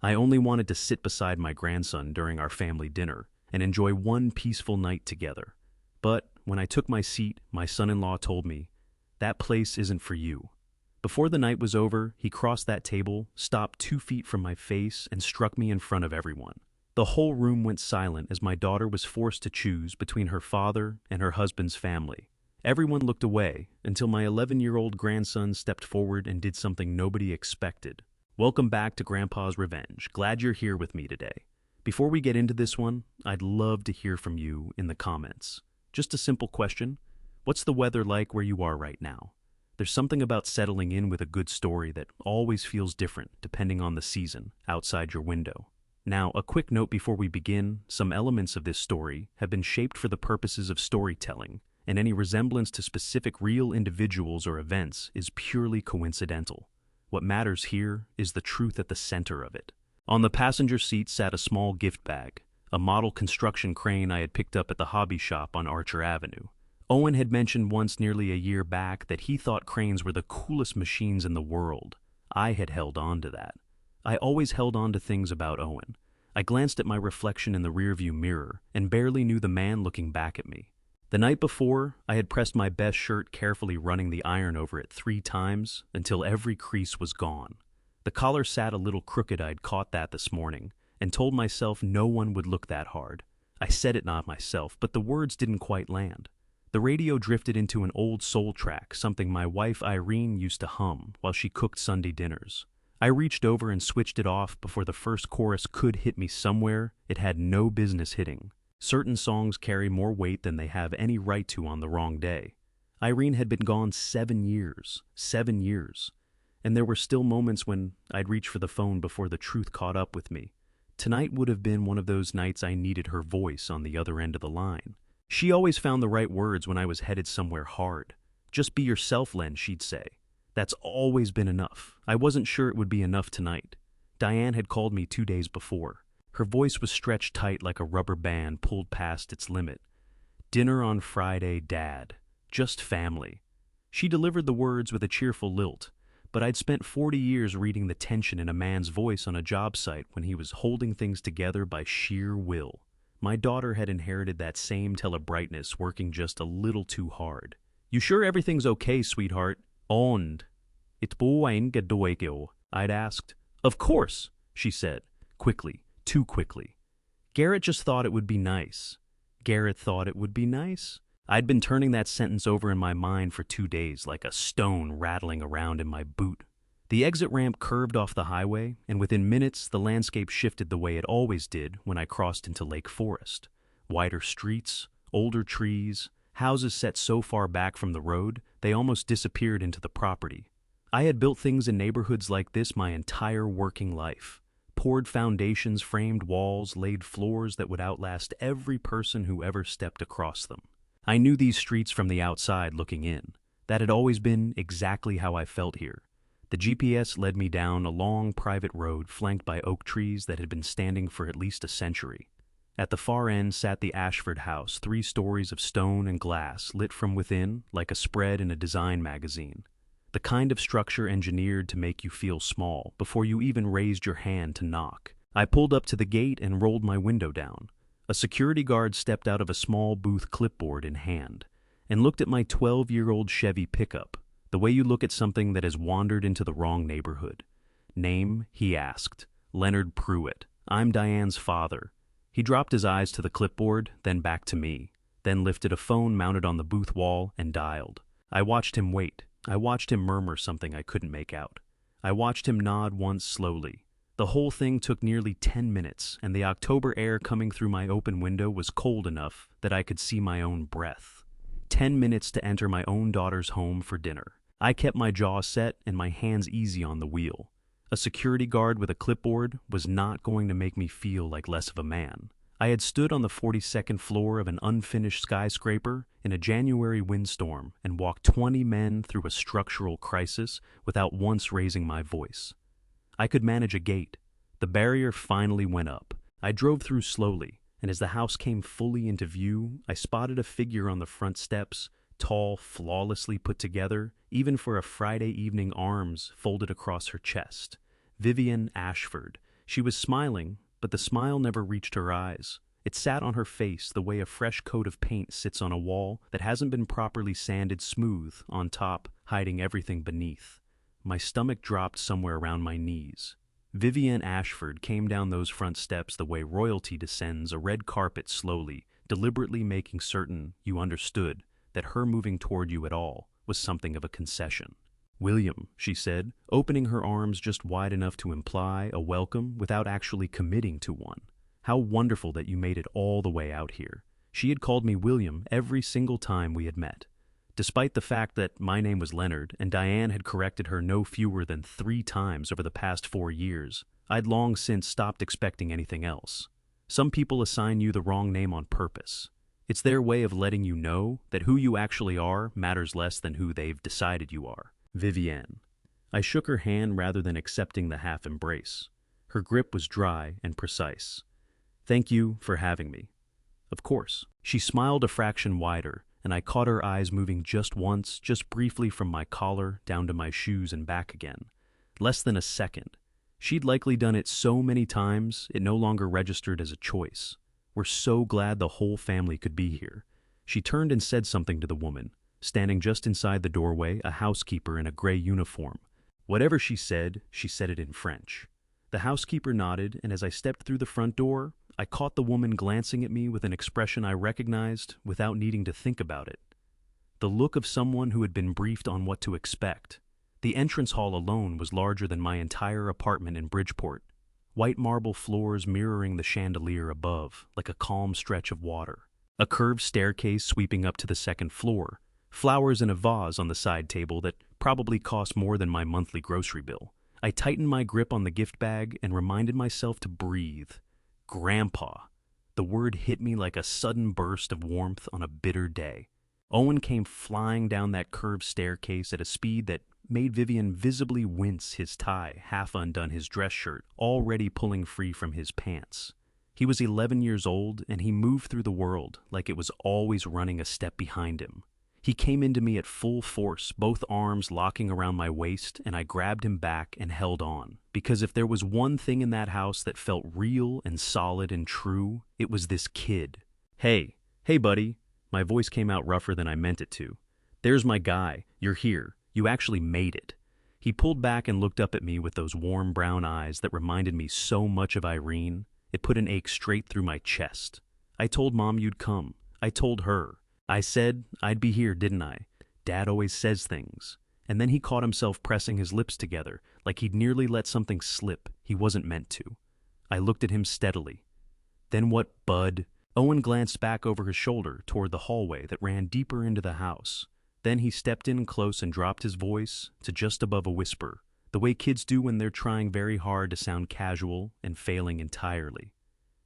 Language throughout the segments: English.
I only wanted to sit beside my grandson during our family dinner and enjoy one peaceful night together. But when I took my seat, my son-in-law told me, "That place isn't for you." Before the night was over, he crossed that table, stopped 2 feet from my face, and struck me in front of everyone. The whole room went silent as my daughter was forced to choose between her father and her husband's family. Everyone looked away until my 11-year-old grandson stepped forward and did something nobody expected. Welcome back to Grandpa's Revenge. Glad you're here with me today. Before we get into this one, I'd love to hear from you in the comments. Just a simple question. What's the weather like where you are right now? There's something about settling in with a good story that always feels different depending on the season outside your window. Now, a quick note before we begin, some elements of this story have been shaped for the purposes of storytelling, and any resemblance to specific real individuals or events is purely coincidental. What matters here is the truth at the center of it. On the passenger seat sat a small gift bag, a model construction crane I had picked up at the hobby shop on Archer Avenue. Owen had mentioned once nearly a year back that he thought cranes were the coolest machines in the world. I had held on to that. I always held on to things about Owen. I glanced at my reflection in the rearview mirror and barely knew the man looking back at me. The night before, I had pressed my best shirt, carefully running the iron over it 3 times until every crease was gone. The collar sat a little crooked. I'd caught that this morning and told myself no one would look that hard. I said it not myself, but the words didn't quite land. The radio drifted into an old soul track, something my wife Irene used to hum while she cooked Sunday dinners. I reached over and switched it off before the first chorus could hit me somewhere it had no business hitting. Certain songs carry more weight than they have any right to on the wrong day. Irene had been gone 7 years. 7 years. And there were still moments when I'd reach for the phone before the truth caught up with me. Tonight would have been one of those nights I needed her voice on the other end of the line. She always found the right words when I was headed somewhere hard. "Just be yourself, Len," she'd say. That's always been enough. I wasn't sure it would be enough tonight. Diane had called me 2 days before. Her voice was stretched tight like a rubber band pulled past its limit. "Dinner on Friday, Dad. Just family." She delivered the words with a cheerful lilt, but I'd spent 40 years reading the tension in a man's voice on a job site when he was holding things together by sheer will. My daughter had inherited that same telebrightness, working just a little too hard. "You sure everything's okay, sweetheart?" "Und, it boeing gedoikeo," I'd asked. "Of course," she said, quickly, too quickly. Garrett just thought it would be nice. Garrett thought it would be nice? I'd been turning that sentence over in my mind for 2 days, like a stone rattling around in my boot. The exit ramp curved off the highway, and within minutes the landscape shifted the way it always did when I crossed into Lake Forest. Wider streets, older trees, houses set so far back from the road they almost disappeared into the property. I had built things in neighborhoods like this my entire working life. Poured foundations, framed walls, laid floors that would outlast every person who ever stepped across them. I knew these streets from the outside looking in. That had always been exactly how I felt here. The GPS led me down a long private road flanked by oak trees that had been standing for at least a century. At the far end sat the Ashford house, 3 stories of stone and glass lit from within like a spread in a design magazine. The kind of structure engineered to make you feel small before you even raised your hand to knock. I pulled up to the gate and rolled my window down. A security guard stepped out of a small booth, clipboard in hand, and looked at my 12-year-old Chevy pickup, the way you look at something that has wandered into the wrong neighborhood. "Name?" he asked. "Leonard Pruitt. I'm Diane's father." He dropped his eyes to the clipboard, then back to me, then lifted a phone mounted on the booth wall and dialed. I watched him wait. I watched him murmur something I couldn't make out. I watched him nod once slowly. The whole thing took nearly 10 minutes, and the October air coming through my open window was cold enough that I could see my own breath. 10 minutes to enter my own daughter's home for dinner. I kept my jaw set and my hands easy on the wheel. A security guard with a clipboard was not going to make me feel like less of a man. I had stood on the 42nd floor of an unfinished skyscraper in a January windstorm and walked 20 men through a structural crisis without once raising my voice. I could manage a gate. The barrier finally went up. I drove through slowly, and as the house came fully into view, I spotted a figure on the front steps, tall, flawlessly put together, even for a Friday evening, arms folded across her chest. Vivian Ashford. She was smiling, but the smile never reached her eyes. It sat on her face the way a fresh coat of paint sits on a wall that hasn't been properly sanded smooth on top, hiding everything beneath. My stomach dropped somewhere around my knees. Vivienne Ashford came down those front steps the way royalty descends a red carpet slowly, deliberately making certain you understood that her moving toward you at all was something of a concession. "William," she said, opening her arms just wide enough to imply a welcome without actually committing to one. "How wonderful that you made it all the way out here." She had called me William every single time we had met. Despite the fact that my name was Leonard and Diane had corrected her no fewer than 3 times over the past 4 years, I'd long since stopped expecting anything else. Some people assign you the wrong name on purpose. It's their way of letting you know that who you actually are matters less than who they've decided you are. Vivienne. I shook her hand rather than accepting the half embrace. Her grip was dry and precise. "Thank you for having me." "Of course." She smiled a fraction wider, and I caught her eyes moving just once, just briefly from my collar down to my shoes and back again. Less than a second. She'd likely done it so many times, it no longer registered as a choice. "We're so glad the whole family could be here." She turned and said something to the woman, standing just inside the doorway, a housekeeper in a gray uniform. Whatever she said it in French. The housekeeper nodded, and as I stepped through the front door, I caught the woman glancing at me with an expression I recognized without needing to think about it. The look of someone who had been briefed on what to expect. The entrance hall alone was larger than my entire apartment in Bridgeport. White marble floors mirroring the chandelier above, like a calm stretch of water. A curved staircase sweeping up to the second floor. Flowers in a vase on the side table that probably cost more than my monthly grocery bill. I tightened my grip on the gift bag and reminded myself to breathe. Grandpa. The word hit me like a sudden burst of warmth on a bitter day. Owen came flying down that curved staircase at a speed that made Vivian visibly wince, his tie half undone, his dress shirt already pulling free from his pants. He was 11 years old, and he moved through the world like it was always running a step behind him. He came into me at full force, both arms locking around my waist, and I grabbed him back and held on. Because if there was one thing in that house that felt real and solid and true, it was this kid. Hey, buddy." My voice came out rougher than I meant it to. "There's my guy. You're here. You actually made it." He pulled back and looked up at me with those warm brown eyes that reminded me so much of Irene. It put an ache straight through my chest. "I told Mom you'd come. I told her. I said I'd be here, didn't I? Dad always says things." And then he caught himself pressing his lips together, like he'd nearly let something slip he wasn't meant to. I looked at him steadily. "Then what, bud?" Owen glanced back over his shoulder toward the hallway that ran deeper into the house. Then he stepped in close and dropped his voice to just above a whisper, the way kids do when they're trying very hard to sound casual and failing entirely.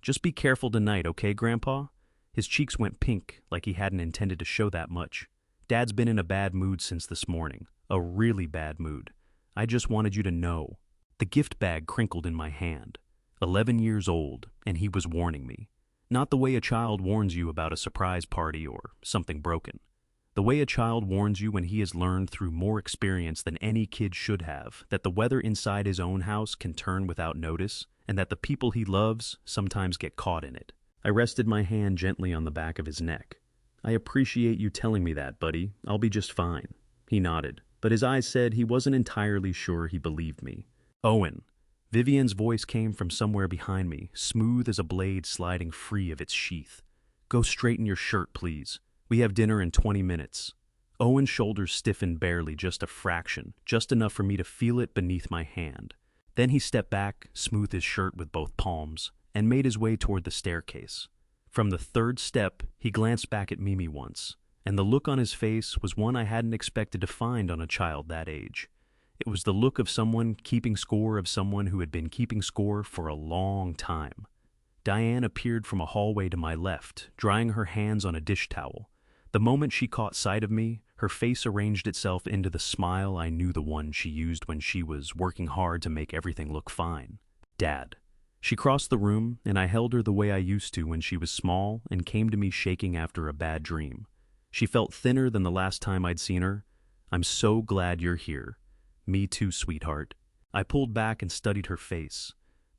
"Just be careful tonight, okay, Grandpa?" His cheeks went pink, like he hadn't intended to show that much. "Dad's been in a bad mood since this morning. A really bad mood. I just wanted you to know." The gift bag crinkled in my hand. 11 years old, and he was warning me. Not the way a child warns you about a surprise party or something broken. The way a child warns you when he has learned through more experience than any kid should have that the weather inside his own house can turn without notice, and that the people he loves sometimes get caught in it. I rested my hand gently on the back of his neck. "I appreciate you telling me that, buddy. I'll be just fine." He nodded, but his eyes said he wasn't entirely sure he believed me. "Owen." Vivian's voice came from somewhere behind me, smooth as a blade sliding free of its sheath. "Go straighten your shirt, please. We have dinner in 20 minutes. Owen's shoulders stiffened barely, just a fraction, just enough for me to feel it beneath my hand. Then he stepped back, smoothed his shirt with both palms, and made his way toward the staircase. From the 3rd step, he glanced back at Mimi once, and the look on his face was one I hadn't expected to find on a child that age. It was the look of someone keeping score of someone who had been keeping score for a long time. Diane appeared from a hallway to my left, drying her hands on a dish towel. The moment she caught sight of me, her face arranged itself into the smile I knew, the one she used when she was working hard to make everything look fine. "Dad." She crossed the room, and I held her the way I used to when she was small and came to me shaking after a bad dream. She felt thinner than the last time I'd seen her. "I'm so glad you're here." "Me too, sweetheart." I pulled back and studied her face.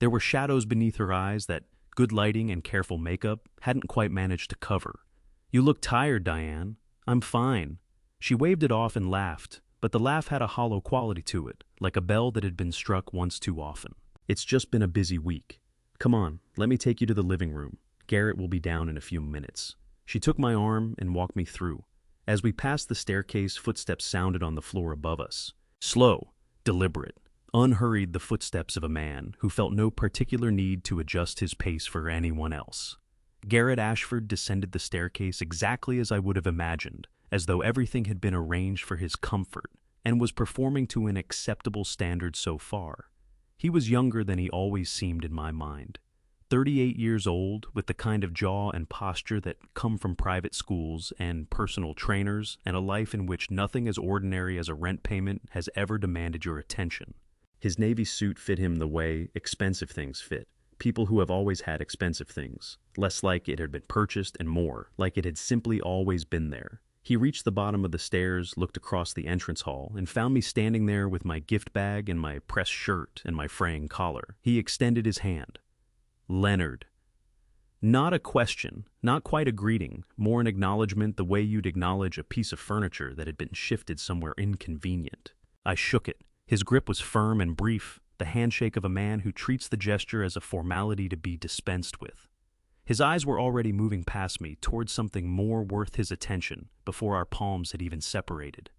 There were shadows beneath her eyes that good lighting and careful makeup hadn't quite managed to cover. "You look tired, Diane." "I'm fine." She waved it off and laughed, but the laugh had a hollow quality to it, like a bell that had been struck once too often. "It's just been a busy week. Come on, let me take you to the living room. Garrett will be down in a few minutes." She took my arm and walked me through. As we passed the staircase, footsteps sounded on the floor above us. Slow, deliberate, unhurried, the footsteps of a man who felt no particular need to adjust his pace for anyone else. Garrett Ashford descended the staircase exactly as I would have imagined, as though everything had been arranged for his comfort, and was performing to an acceptable standard so far. He was younger than he always seemed in my mind. 38 years old, with the kind of jaw and posture that come from private schools and personal trainers, and a life in which nothing as ordinary as a rent payment has ever demanded your attention. His navy suit fit him the way expensive things fit. People who have always had expensive things, less like it had been purchased and more like it had simply always been there. He reached the bottom of the stairs, looked across the entrance hall, and found me standing there with my gift bag and my pressed shirt and my fraying collar. He extended his hand. "Leonard." Not a question, not quite a greeting, more an acknowledgement the way you'd acknowledge a piece of furniture that had been shifted somewhere inconvenient. I shook it. His grip was firm and brief, the handshake of a man who treats the gesture as a formality to be dispensed with. His eyes were already moving past me towards something more worth his attention before our palms had even separated.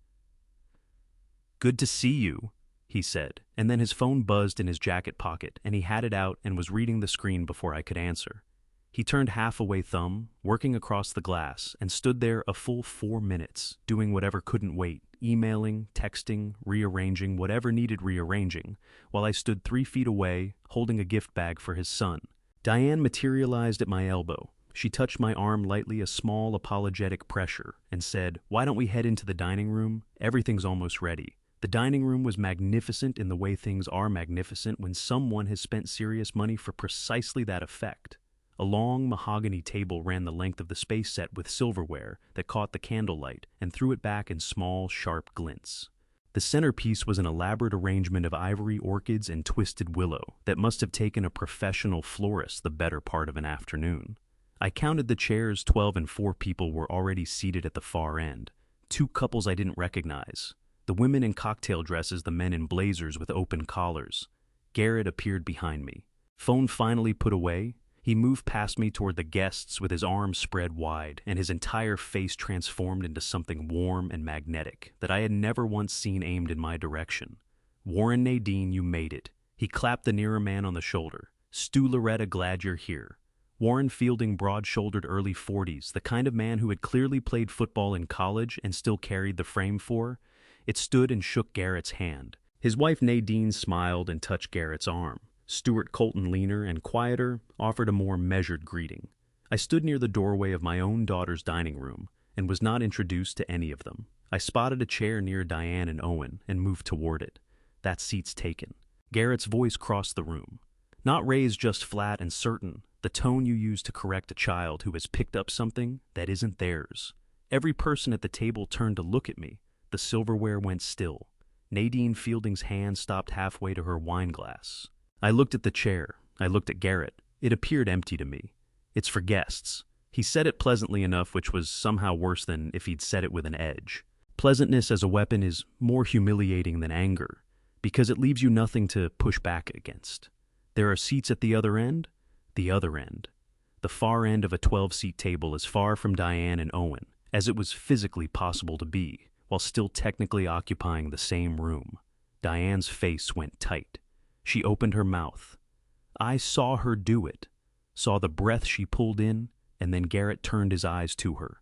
"Good to see you," he said, and then his phone buzzed in his jacket pocket, and he had it out and was reading the screen before I could answer. He turned half-away thumb, working across the glass, and stood there a full 4 minutes, doing whatever couldn't wait, emailing, texting, rearranging whatever needed rearranging, while I stood 3 feet away, holding a gift bag for his son. Diane materialized at my elbow. She touched my arm lightly, a small apologetic pressure, and said, "Why don't we head into the dining room? Everything's almost ready." The dining room was magnificent in the way things are magnificent when someone has spent serious money for precisely that effect. A long mahogany table ran the length of the space set with silverware that caught the candlelight and threw it back in small, sharp glints. The centerpiece was an elaborate arrangement of ivory orchids and twisted willow that must have taken a professional florist the better part of an afternoon. I counted the chairs. 12 and 4 people were already seated at the far end. 2 couples I didn't recognize. The women in cocktail dresses, the men in blazers with open collars. Garrett appeared behind me. Phone finally put away, he moved past me toward the guests with his arms spread wide and his entire face transformed into something warm and magnetic that I had never once seen aimed in my direction. "Warren Nadine, you made it." He clapped the nearer man on the shoulder. "Stu Loretta, glad you're here." Warren Fielding, broad-shouldered, early 40s, the kind of man who had clearly played football in college and still carried the frame for. It stood and shook Garrett's hand. His wife Nadine smiled and touched Garrett's arm. Stuart Colton, leaner and quieter, offered a more measured greeting. I stood near the doorway of my own daughter's dining room and was not introduced to any of them. I spotted a chair near Diane and Owen and moved toward it. "That seat's taken." Garrett's voice crossed the room. Not raised, just flat and certain, the tone you use to correct a child who has picked up something that isn't theirs. Every person at the table turned to look at me. The silverware went still. Nadine Fielding's hand stopped halfway to her wine glass. I looked at the chair. I looked at Garrett. It appeared empty to me. "It's for guests." He said it pleasantly enough, which was somehow worse than if he'd said it with an edge. Pleasantness as a weapon is more humiliating than anger, because it leaves you nothing to push back against. There are seats at the other end. The other end. The far end of a 12-seat table, as far from Diane and Owen as it was physically possible to be, while still technically occupying the same room. Diane's face went tight. She opened her mouth. I saw her do it, saw the breath she pulled in, and then Garrett turned his eyes to her,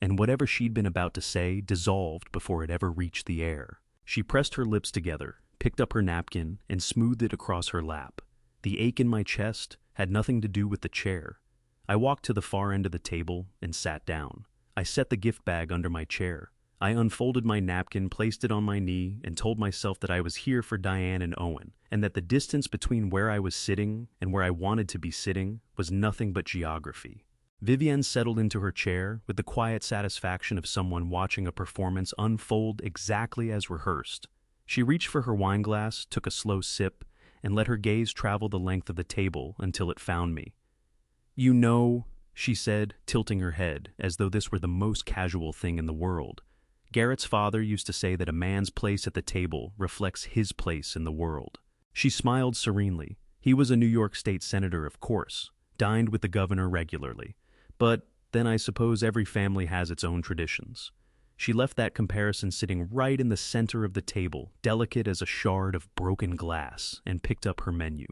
and whatever she'd been about to say dissolved before it ever reached the air. She pressed her lips together, picked up her napkin, and smoothed it across her lap. The ache in my chest had nothing to do with the chair. I walked to the far end of the table and sat down. I set the gift bag under my chair. I unfolded my napkin, placed it on my knee, and told myself that I was here for Diane and Owen, and that the distance between where I was sitting and where I wanted to be sitting was nothing but geography. Vivienne settled into her chair with the quiet satisfaction of someone watching a performance unfold exactly as rehearsed. She reached for her wine glass, took a slow sip, and let her gaze travel the length of the table until it found me. "You know," she said, tilting her head, as though this were the most casual thing in the world. "Garrett's father used to say that a man's place at the table reflects his place in the world." She smiled serenely. He was a New York State senator, of course, dined with the governor regularly. But then I suppose every family has its own traditions. She left that comparison sitting right in the center of the table, delicate as a shard of broken glass, and picked up her menu.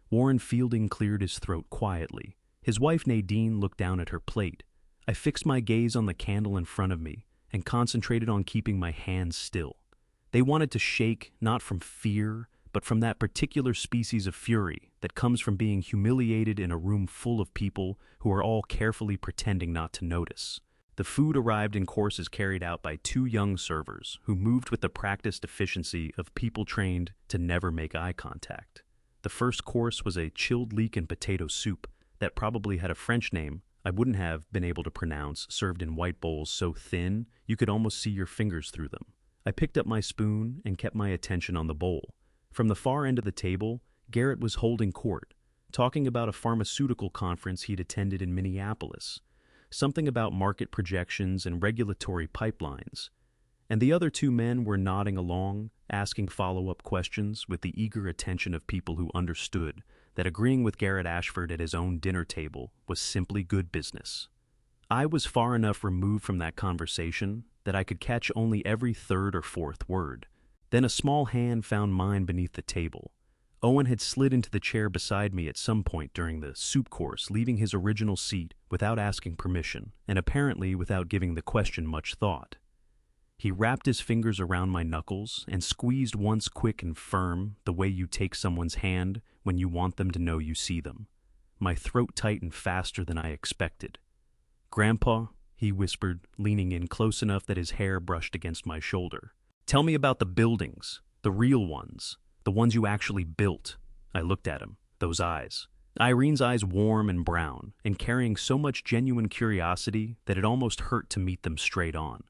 Warren Fielding cleared his throat quietly. His wife Nadine looked down at her plate. I fixed my gaze on the candle in front of me and concentrated on keeping my hands still. They wanted to shake, not from fear, but from that particular species of fury that comes from being humiliated in a room full of people who are all carefully pretending not to notice. The food arrived in courses carried out by two young servers who moved with the practiced efficiency of people trained to never make eye contact. The first course was a chilled leek and potato soup that probably had a French name I wouldn't have been able to pronounce, served in white bowls so thin you could almost see your fingers through them. I picked up my spoon and kept my attention on the bowl. From the far end of the table, Garrett was holding court, talking about a pharmaceutical conference he'd attended in Minneapolis, something about market projections and regulatory pipelines. And the other two men were nodding along, asking follow-up questions with the eager attention of people who understood that agreeing with Garrett Ashford at his own dinner table was simply good business. I was far enough removed from that conversation that I could catch only every third or fourth word. Then a small hand found mine beneath the table. Owen had slid into the chair beside me at some point during the soup course, leaving his original seat without asking permission, and apparently without giving the question much thought. He wrapped his fingers around my knuckles and squeezed once quick and firm, the way you take someone's hand when you want them to know you see them. My throat tightened faster than I expected. "Grandpa," he whispered, leaning in close enough that his hair brushed against my shoulder. "Tell me about the buildings, the real ones, the ones you actually built." I looked at him, those eyes. Irene's eyes warm and brown, and carrying so much genuine curiosity that it almost hurt to meet them straight on.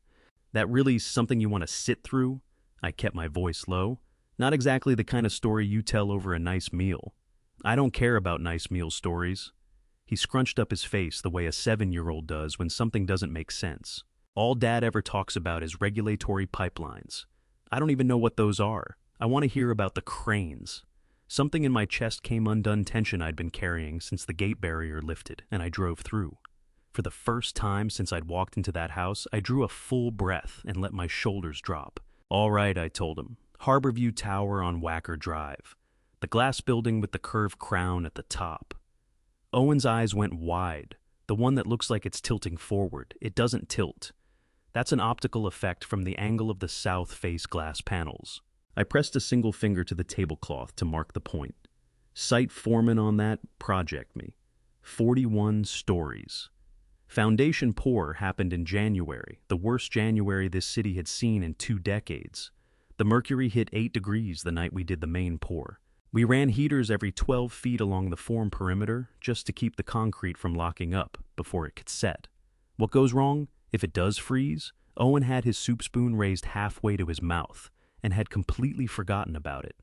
"That really something you want to sit through?" I kept my voice low. "Not exactly the kind of story you tell over a nice meal." "I don't care about nice meal stories." He scrunched up his face the way a 7-year-old does when something doesn't make sense. "All Dad ever talks about is regulatory pipelines. I don't even know what those are. I want to hear about the cranes." Something in my chest came undone tension I'd been carrying since the gate barrier lifted and I drove through. For the first time since I'd walked into that house, I drew a full breath and let my shoulders drop. "All right," I told him. "Harborview Tower on Wacker Drive. The glass building with the curved crown at the top." Owen's eyes went wide. "The one that looks like it's tilting forward. It doesn't tilt. That's an optical effect from the angle of the south face glass panels." I pressed a single finger to the tablecloth to mark the point. "Site foreman on that, project me. 41 stories. Foundation pour happened in January, the worst January this city had seen in 2 decades. The mercury hit 8 degrees the night we did the main pour. We ran heaters every 12 feet along the form perimeter just to keep the concrete from locking up before it could set. What goes wrong? If it does freeze, Owen had his soup spoon raised halfway to his mouth and had completely forgotten about it.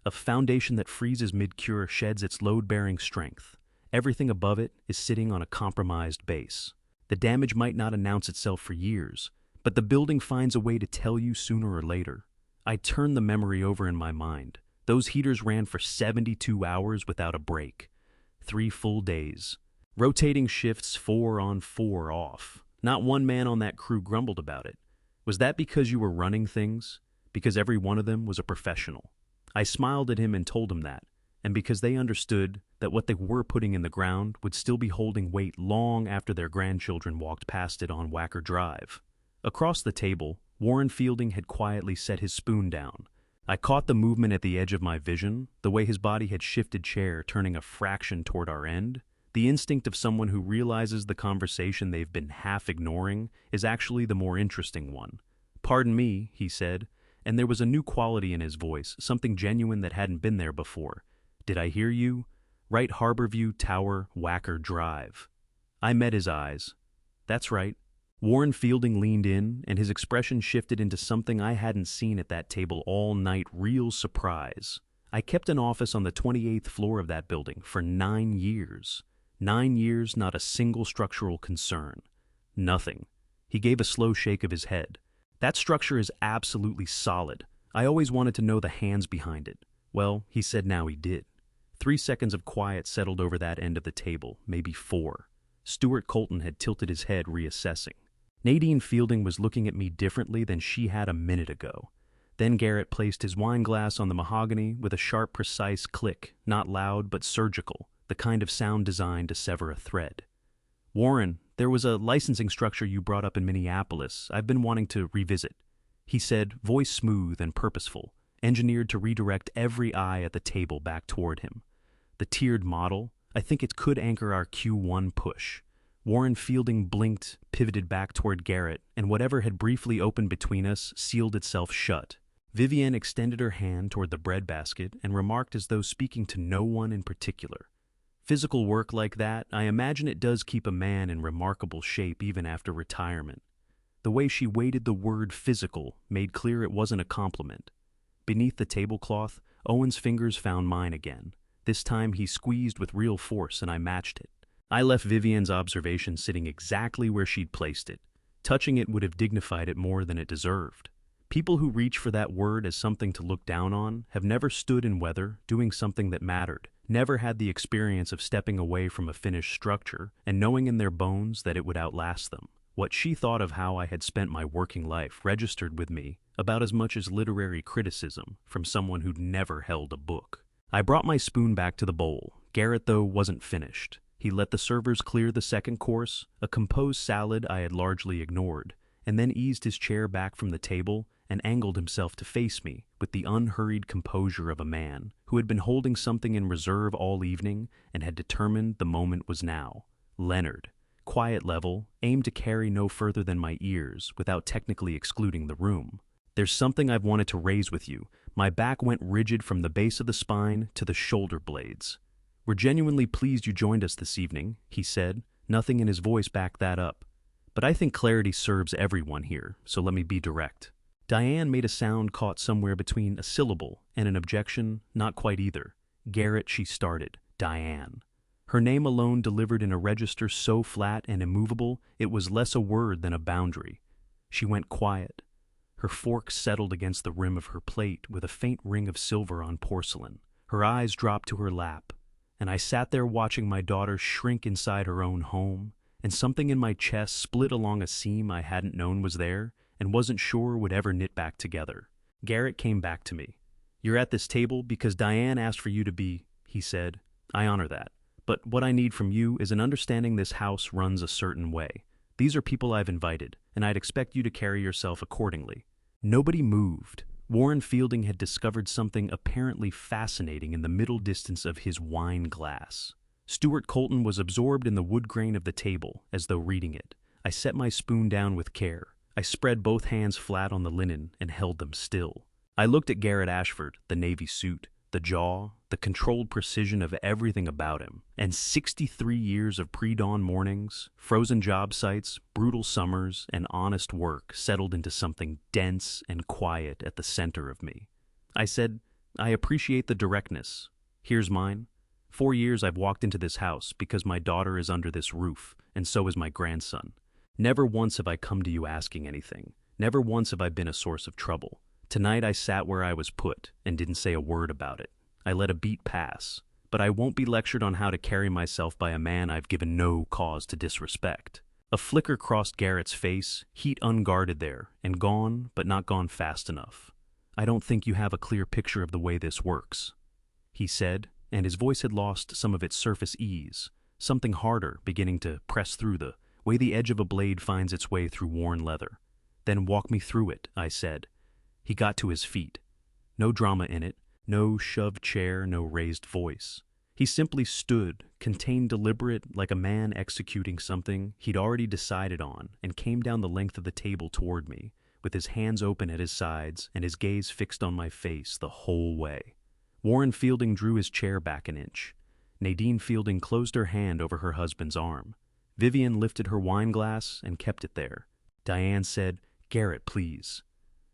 A foundation that freezes mid-cure sheds its load-bearing strength. Everything above it is sitting on a compromised base. The damage might not announce itself for years, but the building finds a way to tell you sooner or later. I turned the memory over in my mind. Those heaters ran for 72 hours without a break. 3 full days. Rotating shifts 4 on 4 off. Not one man on that crew grumbled about it. Was that because you were running things? Because every one of them was a professional? I smiled at him and told him that, and because they understood that what they were putting in the ground would still be holding weight long after their grandchildren walked past it on Wacker Drive. Across the table, Warren Fielding had quietly set his spoon down. I caught the movement at the edge of my vision, the way his body had shifted chair, turning a fraction toward our end. The instinct of someone who realizes the conversation they've been half ignoring is actually the more interesting one. "Pardon me," he said, and there was a new quality in his voice, something genuine that hadn't been there before. "Did I hear you? Right, Harborview Tower, Wacker Drive." I met his eyes. "That's right." Warren Fielding leaned in, and his expression shifted into something I hadn't seen at that table all night: real surprise. I kept an office on the 28th floor of that building for 9 years. 9 years, not a single structural concern. Nothing. He gave a slow shake of his head. That structure is absolutely solid. I always wanted to know the hands behind it. Well, he said now he did. 3 seconds of quiet settled over that end of the table, maybe 4. Stuart Colton had tilted his head, reassessing. Nadine Fielding was looking at me differently than she had a minute ago. Then Garrett placed his wine glass on the mahogany with a sharp, precise click, not loud but surgical, the kind of sound designed to sever a thread. "Warren, there was a licensing structure you brought up in Minneapolis I've been wanting to revisit," he said, voice smooth and purposeful, engineered to redirect every eye at the table back toward him. "The tiered model, I think it could anchor our Q1 push." Warren Fielding blinked, pivoted back toward Garrett, and whatever had briefly opened between us sealed itself shut. Vivienne extended her hand toward the breadbasket and remarked as though speaking to no one in particular. "Physical work like that, I imagine it does keep a man in remarkable shape even after retirement." The way she weighted the word physical made clear it wasn't a compliment. Beneath the tablecloth, Owen's fingers found mine again. This time he squeezed with real force and I matched it. I left Vivienne's observation sitting exactly where she'd placed it. Touching it would have dignified it more than it deserved. People who reach for that word as something to look down on have never stood in weather doing something that mattered, never had the experience of stepping away from a finished structure and knowing in their bones that it would outlast them. What she thought of how I had spent my working life registered with me about as much as literary criticism from someone who'd never held a book. I brought my spoon back to the bowl. Garrett, though, wasn't finished. He let the servers clear the second course, a composed salad I had largely ignored, and then eased his chair back from the table and angled himself to face me with the unhurried composure of a man who had been holding something in reserve all evening and had determined the moment was now. Leonard. Quiet level, aimed to carry no further than my ears without technically excluding the room. "There's something I've wanted to raise with you." My back went rigid from the base of the spine to the shoulder blades. "We're genuinely pleased you joined us this evening," he said. Nothing in his voice backed that up. "But I think clarity serves everyone here, so let me be direct." Diane made a sound caught somewhere between a syllable and an objection, not quite either. "Garrett," she started. "Diane." Her name alone delivered in a register so flat and immovable it was less a word than a boundary. She went quiet. Her fork settled against the rim of her plate with a faint ring of silver on porcelain. Her eyes dropped to her lap, and I sat there watching my daughter shrink inside her own home, and something in my chest split along a seam I hadn't known was there and wasn't sure would ever knit back together. Garrett came back to me. "You're at this table because Diane asked for you to be," he said. "I honor that. But what I need from you is an understanding this house runs a certain way. These are people I've invited, and I'd expect you to carry yourself accordingly." Nobody moved. Warren Fielding had discovered something apparently fascinating in the middle distance of his wine glass. Stuart Colton was absorbed in the wood grain of the table, as though reading it. I set my spoon down with care. I spread both hands flat on the linen and held them still. I looked at Garrett Ashford, the navy suit, the jaw, the controlled precision of everything about him, and 63 years of pre-dawn mornings, frozen job sites, brutal summers, and honest work settled into something dense and quiet at the center of me. I said, "I appreciate the directness. Here's mine. 4 years I've walked into this house because my daughter is under this roof, and so is my grandson. Never once have I come to you asking anything. Never once have I been a source of trouble. Tonight I sat where I was put and didn't say a word about it. I let a beat pass, but I won't be lectured on how to carry myself by a man I've given no cause to disrespect." A flicker crossed Garrett's face, heat unguarded there, and gone, but not gone fast enough. "I don't think you have a clear picture of the way this works," he said, and his voice had lost some of its surface ease, something harder beginning to press through the way the edge of a blade finds its way through worn leather. "Then walk me through it," I said. He got to his feet. No drama in it, no shoved chair, no raised voice. He simply stood, contained, deliberate, like a man executing something he'd already decided on, and came down the length of the table toward me, with his hands open at his sides and his gaze fixed on my face the whole way. Warren Fielding drew his chair back an inch. Nadine Fielding closed her hand over her husband's arm. Vivienne lifted her wine glass and kept it there. Diane said, "Garrett, please."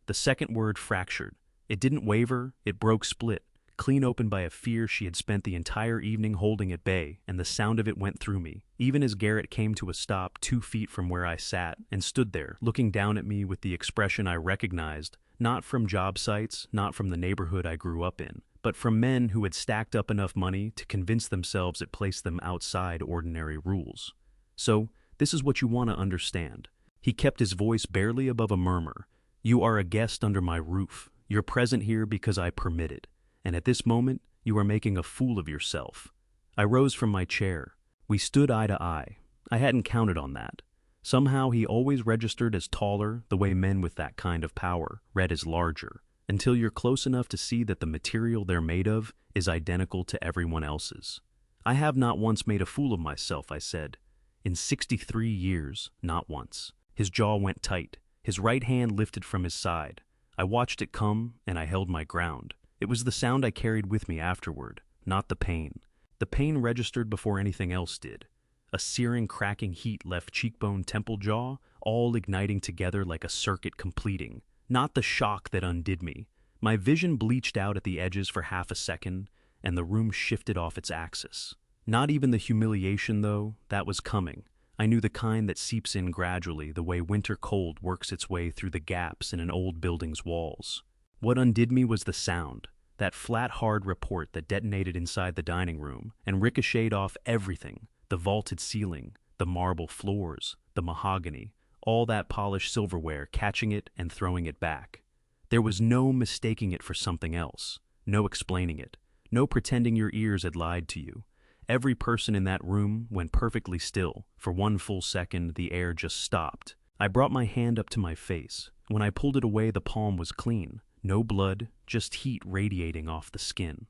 The second word fractured. It didn't waver, it broke split, clean open by a fear she had spent the entire evening holding at bay, and the sound of it went through me, even as Garrett came to a stop 2 feet from where I sat and stood there, looking down at me with the expression I recognized, not from job sites, not from the neighborhood I grew up in, but from men who had stacked up enough money to convince themselves it placed them outside ordinary rules. So, this is what you want to understand. He kept his voice barely above a murmur. You are a guest under my roof. You're present here because I permit it. And at this moment, you are making a fool of yourself. I rose from my chair. We stood eye to eye. I hadn't counted on that. Somehow he always registered as taller, the way men with that kind of power read as larger, until you're close enough to see that the material they're made of is identical to everyone else's. I have not once made a fool of myself, I said. In 63 years, not once. His jaw went tight. His right hand lifted from his side. I watched it come, and I held my ground. It was the sound I carried with me afterward, not the pain. The pain registered before anything else did. A searing, cracking heat left cheekbone, temple, jaw, all igniting together like a circuit completing. Not the shock that undid me. My vision bleached out at the edges for half a second, and the room shifted off its axis. Not even the humiliation, though, that was coming. I knew the kind that seeps in gradually, the way winter cold works its way through the gaps in an old building's walls. What undid me was the sound, that flat, hard report that detonated inside the dining room and ricocheted off everything, the vaulted ceiling, the marble floors, the mahogany, all that polished silverware, catching it and throwing it back. There was no mistaking it for something else, no explaining it, no pretending your ears had lied to you. Every person in that room went perfectly still. For 1 full second, the air just stopped. I brought my hand up to my face. When I pulled it away, the palm was clean. No blood, just heat radiating off the skin.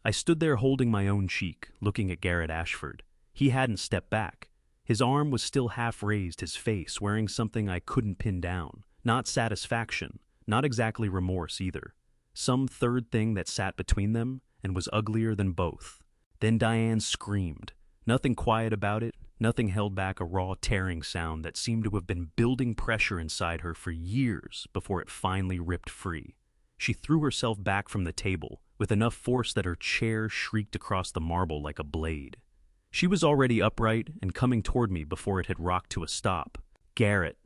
I stood there holding my own cheek, looking at Garrett Ashford. He hadn't stepped back. His arm was still half raised, his face wearing something I couldn't pin down. Not satisfaction, not exactly remorse either. Some third thing that sat between them and was uglier than both. Then Diane screamed. Nothing quiet about it, nothing held back a raw tearing sound that seemed to have been building pressure inside her for years before it finally ripped free. She threw herself back from the table, with enough force that her chair shrieked across the marble like a blade. She was already upright and coming toward me before it had rocked to a stop. Garrett.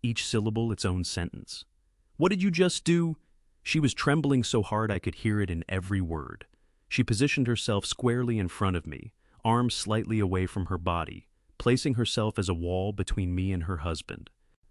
Each syllable its own sentence. What did you just do? She was trembling so hard I could hear it in every word. She positioned herself squarely in front of me, arms slightly away from her body, placing herself as a wall between me and her husband.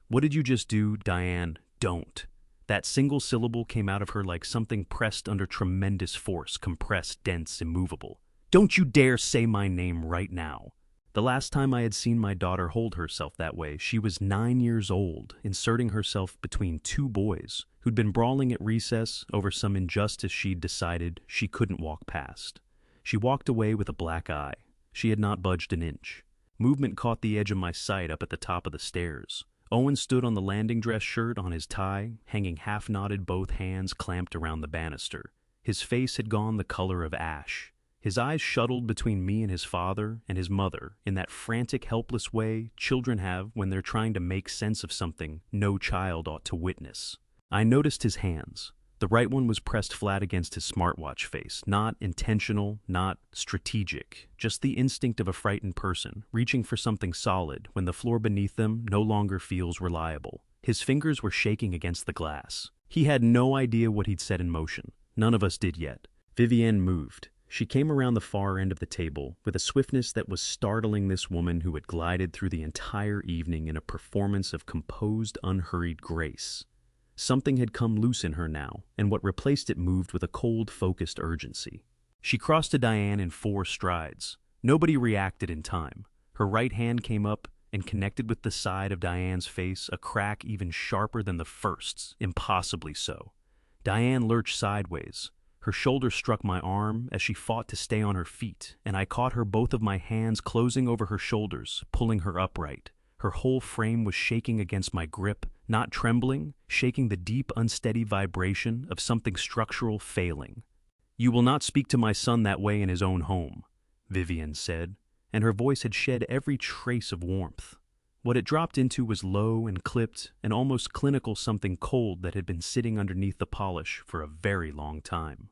What did you just do, Diane? Don't. That single syllable came out of her like something pressed under tremendous force, compressed, dense, immovable. Don't you dare say my name right now. The last time I had seen my daughter hold herself that way, she was 9 years old, inserting herself between 2 boys who'd been brawling at recess over some injustice she'd decided she couldn't walk past. She walked away with a black eye. She had not budged an inch. Movement caught the edge of my sight up at the top of the stairs. Owen stood on the landing dress shirt on his tie, hanging half-knotted, both hands clamped around the banister. His face had gone the color of ash. His eyes shuttled between me and his father and his mother in that frantic, helpless way children have when they're trying to make sense of something no child ought to witness. I noticed his hands. The right one was pressed flat against his smartwatch face, not intentional, not strategic, just the instinct of a frightened person, reaching for something solid when the floor beneath them no longer feels reliable. His fingers were shaking against the glass. He had no idea what he'd set in motion. None of us did yet. Vivienne moved. She came around the far end of the table with a swiftness that was startling this woman who had glided through the entire evening in a performance of composed, unhurried grace. Something had come loose in her now, and what replaced it moved with a cold, focused urgency. She crossed to Diane in 4 strides. Nobody reacted in time. Her right hand came up and connected with the side of Diane's face, a crack even sharper than the first's, impossibly so. Diane lurched sideways. Her shoulder struck my arm as she fought to stay on her feet, and I caught her, both of my hands closing over her shoulders, pulling her upright. Her whole frame was shaking against my grip, not trembling, shaking the deep, unsteady vibration of something structural failing. "You will not speak to my son that way in his own home," Vivienne said, and her voice had shed every trace of warmth. What it dropped into was low and clipped, and almost clinical, something cold that had been sitting underneath the polish for a very long time.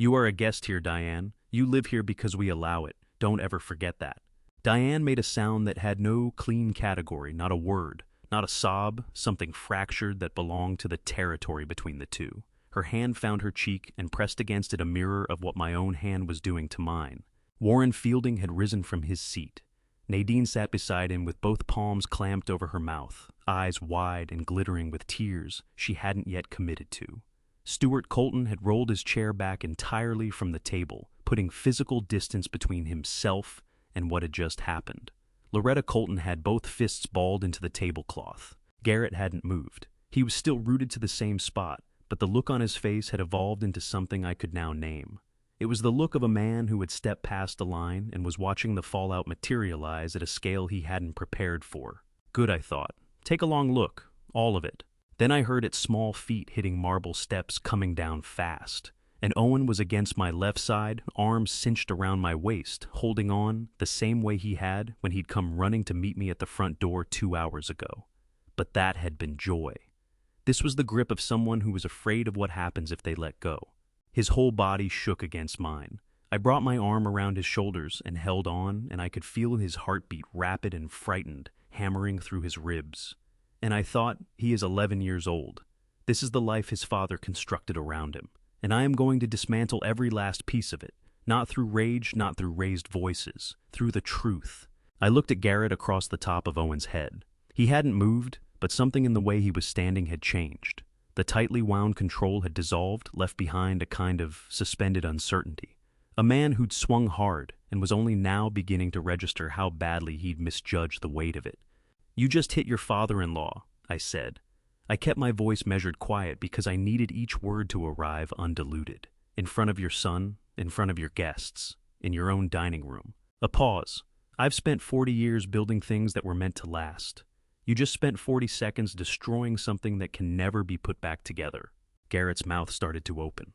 You are a guest here, Diane. You live here because we allow it. Don't ever forget that. Diane made a sound that had no clean category, not a word, not a sob, something fractured that belonged to the territory between the two. Her hand found her cheek and pressed against it a mirror of what my own hand was doing to mine. Warren Fielding had risen from his seat. Nadine sat beside him with both palms clamped over her mouth, eyes wide and glittering with tears she hadn't yet committed to. Stuart Colton had rolled his chair back entirely from the table, putting physical distance between himself and what had just happened. Loretta Colton had both fists balled into the tablecloth. Garrett hadn't moved. He was still rooted to the same spot, but the look on his face had evolved into something I could now name. It was the look of a man who had stepped past the line and was watching the fallout materialize at a scale he hadn't prepared for. Good, I thought. Take a long look. All of it. Then I heard its small feet hitting marble steps coming down fast. And Owen was against my left side, arms cinched around my waist, holding on the same way he had when he'd come running to meet me at the front door 2 hours ago. But that had been joy. This was the grip of someone who was afraid of what happens if they let go. His whole body shook against mine. I brought my arm around his shoulders and held on, and I could feel his heartbeat rapid and frightened, hammering through his ribs. And I thought, he is 11 years old. This is the life his father constructed around him, and I am going to dismantle every last piece of it, not through rage, not through raised voices, through the truth. I looked at Garrett across the top of Owen's head. He hadn't moved, but something in the way he was standing had changed. The tightly wound control had dissolved, left behind a kind of suspended uncertainty. A man who'd swung hard and was only now beginning to register how badly he'd misjudged the weight of it. You just hit your father-in-law, I said. I kept my voice measured quiet because I needed each word to arrive undiluted. In front of your son, in front of your guests, in your own dining room. A pause. I've spent 40 years building things that were meant to last. You just spent 40 seconds destroying something that can never be put back together. Garrett's mouth started to open.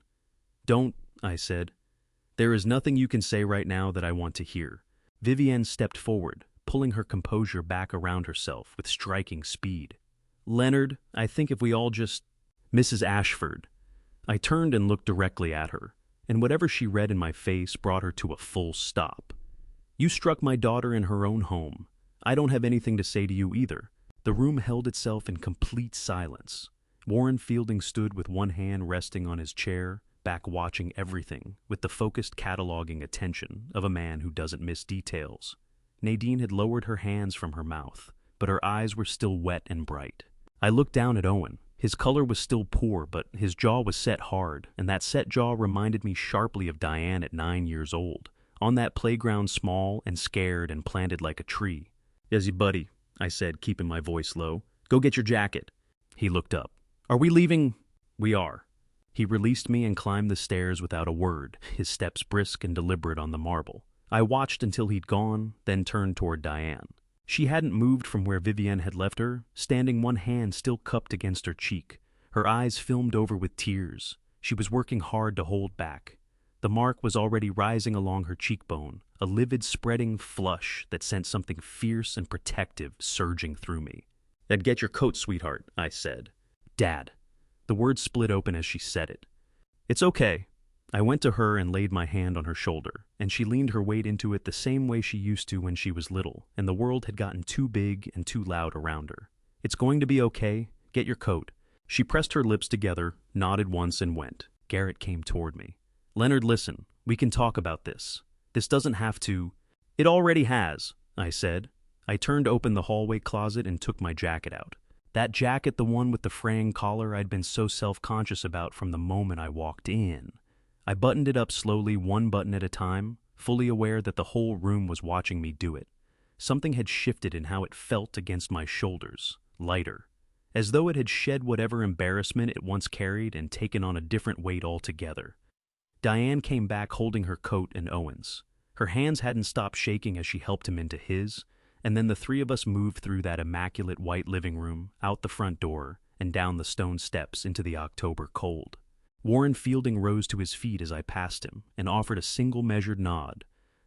Don't, I said. There is nothing you can say right now that I want to hear. Vivienne stepped forward, pulling her composure back around herself with striking speed. Leonard, I think if we all just... Mrs. Ashford. I turned and looked directly at her, and whatever she read in my face brought her to a full stop. You struck my daughter in her own home. I don't have anything to say to you either. The room held itself in complete silence. Warren Fielding stood with one hand resting on his chair, back watching everything with the focused cataloging attention of a man who doesn't miss details. Nadine had lowered her hands from her mouth, but her eyes were still wet and bright. I looked down at Owen. His color was still poor, but his jaw was set hard, and that set jaw reminded me sharply of Diane at 9 years old, on that playground small and scared and planted like a tree. Yazzie, buddy, I said, keeping my voice low. Go get your jacket. He looked up. Are we leaving? We are. He released me and climbed the stairs without a word, his steps brisk and deliberate on the marble. I watched until he'd gone, then turned toward Diane. She hadn't moved from where Vivienne had left her, standing one hand still cupped against her cheek, her eyes filmed over with tears. She was working hard to hold back. The mark was already rising along her cheekbone, a livid spreading flush that sent something fierce and protective surging through me. "Then get your coat, sweetheart," I said. "Dad." The word split open as she said it. "It's okay." I went to her and laid my hand on her shoulder, and she leaned her weight into it the same way she used to when she was little, and the world had gotten too big and too loud around her. "It's going to be okay. Get your coat." She pressed her lips together, nodded once, and went. Garrett came toward me. "Leonard, listen. We can talk about this. This doesn't have to—" "It already has," I said. I turned open the hallway closet and took my jacket out. That jacket, the one with the fraying collar I'd been so self-conscious about from the moment I walked in. I buttoned it up slowly, one button at a time, fully aware that the whole room was watching me do it. Something had shifted in how it felt against my shoulders, lighter, as though it had shed whatever embarrassment it once carried and taken on a different weight altogether. Diane came back holding her coat and Owen's. Her hands hadn't stopped shaking as she helped him into his, and then the three of us moved through that immaculate white living room, out the front door, and down the stone steps into the October cold. Warren Fielding rose to his feet as I passed him and offered a single measured nod.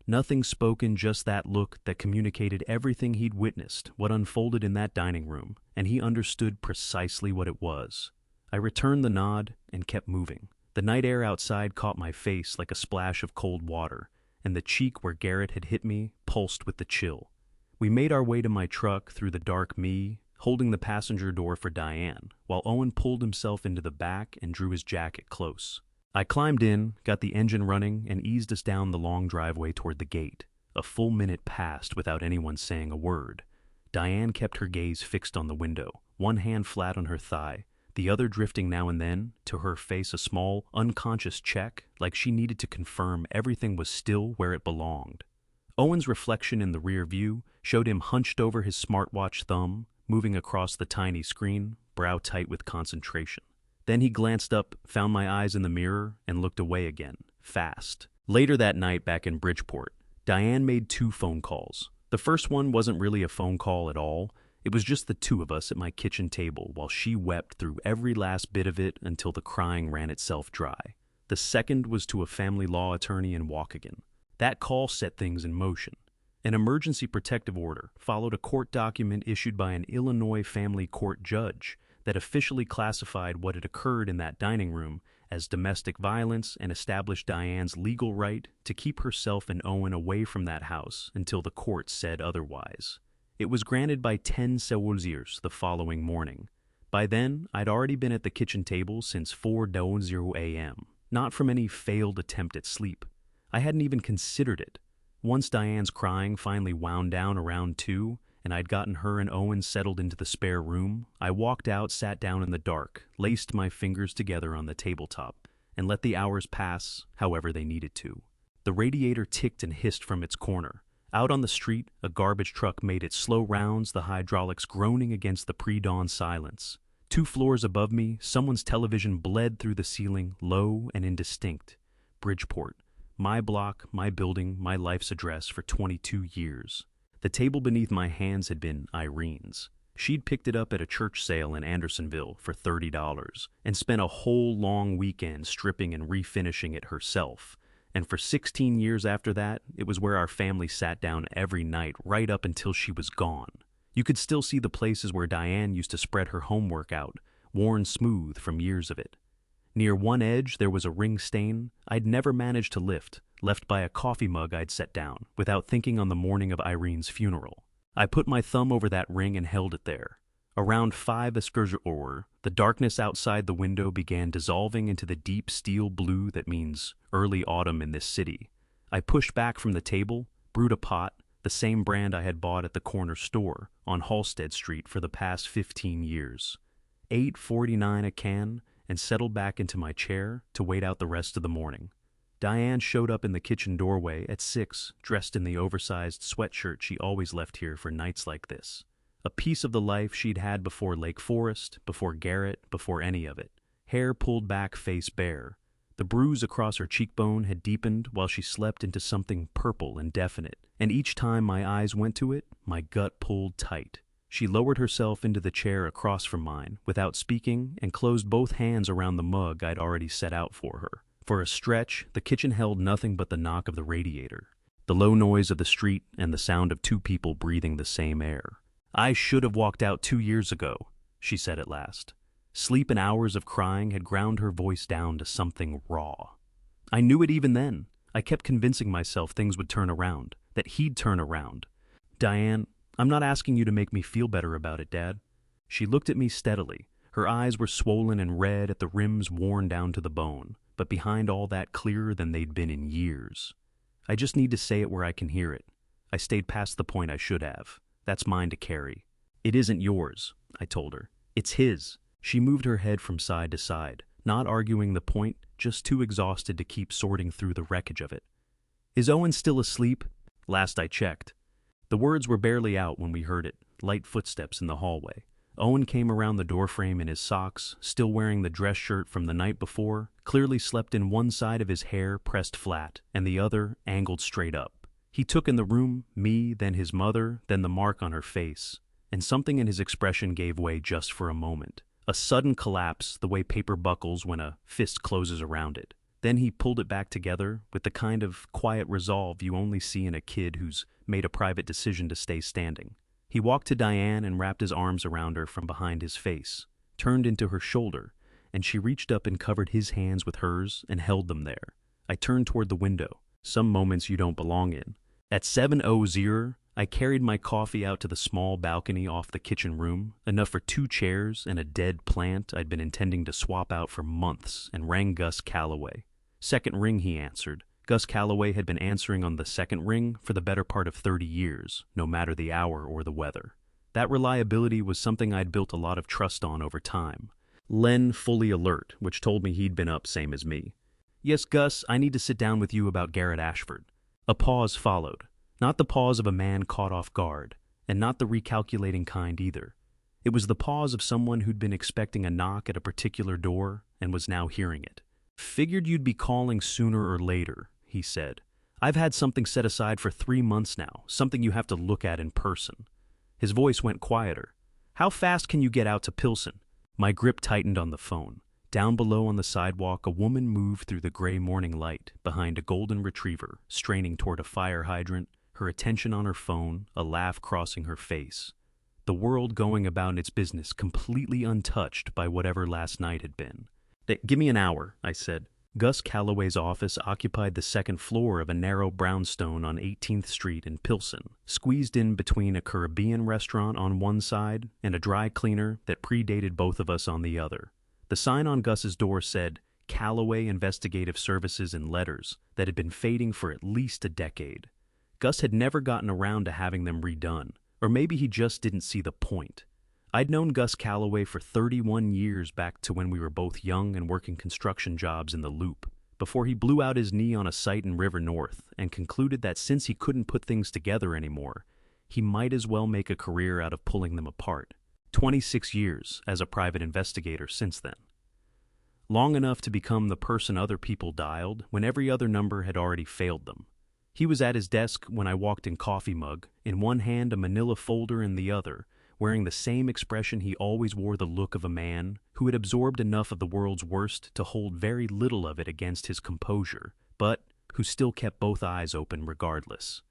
Nothing spoken, just that look that communicated everything he'd witnessed, what unfolded in that dining room, and he understood precisely what it was. I returned the nod and kept moving. The night air outside caught my face like a splash of cold water, and the cheek where Garrett had hit me pulsed with the chill. We made our way to my truck through the dark me, holding the passenger door for Diane, while Owen pulled himself into the back and drew his jacket close. I climbed in, got the engine running, and eased us down the long driveway toward the gate. A full minute passed without anyone saying a word. Diane kept her gaze fixed on the window, one hand flat on her thigh, the other drifting now and then, to her face a small, unconscious check, like she needed to confirm everything was still where it belonged. Owen's reflection in the rear view showed him hunched over his smartwatch thumb, moving across the tiny screen, brow tight with concentration. Then he glanced up, found my eyes in the mirror, and looked away again, fast. Later that night back in Bridgeport, Diane made 2 phone calls. The first one wasn't really a phone call at all. It was just the 2 of us at my kitchen table while she wept through every last bit of it until the crying ran itself dry. The second was to a family law attorney in Waukegan. That call set things in motion. An emergency protective order followed a court document issued by an Illinois family court judge that officially classified what had occurred in that dining room as domestic violence and established Diane's legal right to keep herself and Owen away from that house until the court said otherwise. It was granted by 10 Seoulsiers the following morning. By then, I'd already been at the kitchen table since 4:00 a.m., not from any failed attempt at sleep. I hadn't even considered it. Once Diane's crying finally wound down around 2, and I'd gotten her and Owen settled into the spare room, I walked out, sat down in the dark, laced my fingers together on the tabletop, and let the hours pass however they needed to. The radiator ticked and hissed from its corner. Out on the street, a garbage truck made its slow rounds, the hydraulics groaning against the pre-dawn silence. 2 floors above me, someone's television bled through the ceiling, low and indistinct. Bridgeport. My block, my building, my life's address for 22 years. The table beneath my hands had been Irene's. She'd picked it up at a church sale in Andersonville for $30 and spent a whole long weekend stripping and refinishing it herself. And for 16 years after that, it was where our family sat down every night right up until she was gone. You could still see the places where Diane used to spread her homework out, worn smooth from years of it. Near one edge, there was a ring stain I'd never managed to lift, left by a coffee mug I'd set down, without thinking on the morning of Irene's funeral. I put my thumb over that ring and held it there. Around 5:00, the darkness outside the window began dissolving into the deep steel blue that means early autumn in this city. I pushed back from the table, brewed a pot, the same brand I had bought at the corner store on Halsted Street for the past 15 years. $8.49 a can, and settled back into my chair to wait out the rest of the morning. Diane showed up in the kitchen doorway at 6, dressed in the oversized sweatshirt she always left here for nights like this. A piece of the life she'd had before Lake Forest, before Garrett, before any of it. Hair pulled back, face bare. The bruise across her cheekbone had deepened while she slept into something purple and definite, and each time my eyes went to it, my gut pulled tight. She lowered herself into the chair across from mine, without speaking, and closed both hands around the mug I'd already set out for her. For a stretch, the kitchen held nothing but the knock of the radiator, the low noise of the street, and the sound of 2 people breathing the same air. "I should have walked out 2 years ago," she said at last. Sleep and hours of crying had ground her voice down to something raw. I knew it even then. I kept convincing myself things would turn around, that he'd turn around. "Diane, I'm not asking you to make me feel better about it, Dad." She looked at me steadily. Her eyes were swollen and red at the rims worn down to the bone, but behind all that clearer than they'd been in years. "I just need to say it where I can hear it. I stayed past the point I should have. That's mine to carry." "It isn't yours," I told her. "It's his." She moved her head from side to side, not arguing the point, just too exhausted to keep sorting through the wreckage of it. "Is Owen still asleep?" "Last I checked." The words were barely out when we heard it, light footsteps in the hallway. Owen came around the doorframe in his socks, still wearing the dress shirt from the night before, clearly slept in one side of his hair pressed flat, and the other angled straight up. He took in the room, me, then his mother, then the mark on her face, and something in his expression gave way just for a moment. A sudden collapse, the way paper buckles when a fist closes around it. Then he pulled it back together with the kind of quiet resolve you only see in a kid who's made a private decision to stay standing. He walked to Diane and wrapped his arms around her from behind his face, turned into her shoulder, and she reached up and covered his hands with hers and held them there. I turned toward the window. Some moments you don't belong in. At 7:00, I carried my coffee out to the small balcony off the kitchen room, enough for 2 chairs and a dead plant I'd been intending to swap out for months, and rang Gus Calloway. "Second ring," he answered. Gus Calloway had been answering on the second ring for the better part of 30 years, no matter the hour or the weather. That reliability was something I'd built a lot of trust on over time. Len fully alert, which told me he'd been up same as me. "Yes, Gus, I need to sit down with you about Garrett Ashford." A pause followed. Not the pause of a man caught off guard, and not the recalculating kind either. It was the pause of someone who'd been expecting a knock at a particular door and was now hearing it. "Figured you'd be calling sooner or later," he said. "I've had something set aside for 3 months now, something you have to look at in person." His voice went quieter. "How fast can you get out to Pilsen?" My grip tightened on the phone. Down below on the sidewalk, a woman moved through the gray morning light behind a golden retriever, straining toward a fire hydrant, her attention on her phone, a laugh crossing her face. The world going about its business completely untouched by whatever last night had been. "Give me an hour," I said. Gus Calloway's office occupied the second floor of a narrow brownstone on 18th Street in Pilsen, squeezed in between a Caribbean restaurant on one side and a dry cleaner that predated both of us on the other. The sign on Gus's door said, "Calloway Investigative Services," in letters that had been fading for at least a decade. Gus had never gotten around to having them redone, or maybe he just didn't see the point. I'd known Gus Calloway for 31 years, back to when we were both young and working construction jobs in the Loop, before he blew out his knee on a site in River North and concluded that since he couldn't put things together anymore, he might as well make a career out of pulling them apart. 26 years as a private investigator since then. Long enough to become the person other people dialed when every other number had already failed them. He was at his desk when I walked in, coffee mug, in one hand a manila folder in the other, wearing the same expression he always wore, the look of a man who had absorbed enough of the world's worst to hold very little of it against his composure, but who still kept both eyes open regardless.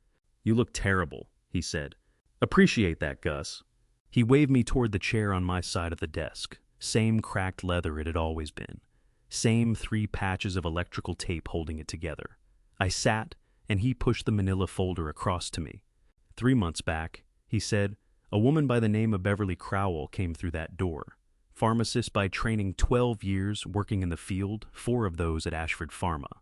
"You look terrible," he said. "Appreciate that, Gus." He waved me toward the chair on my side of the desk. Same cracked leather it had always been. Same 3 patches of electrical tape holding it together. I sat, and he pushed the manila folder across to me. 3 months back, he said, a woman by the name of Beverly Crowell came through that door. Pharmacist by training, 12 years working in the field, 4 of those at Ashford Pharma.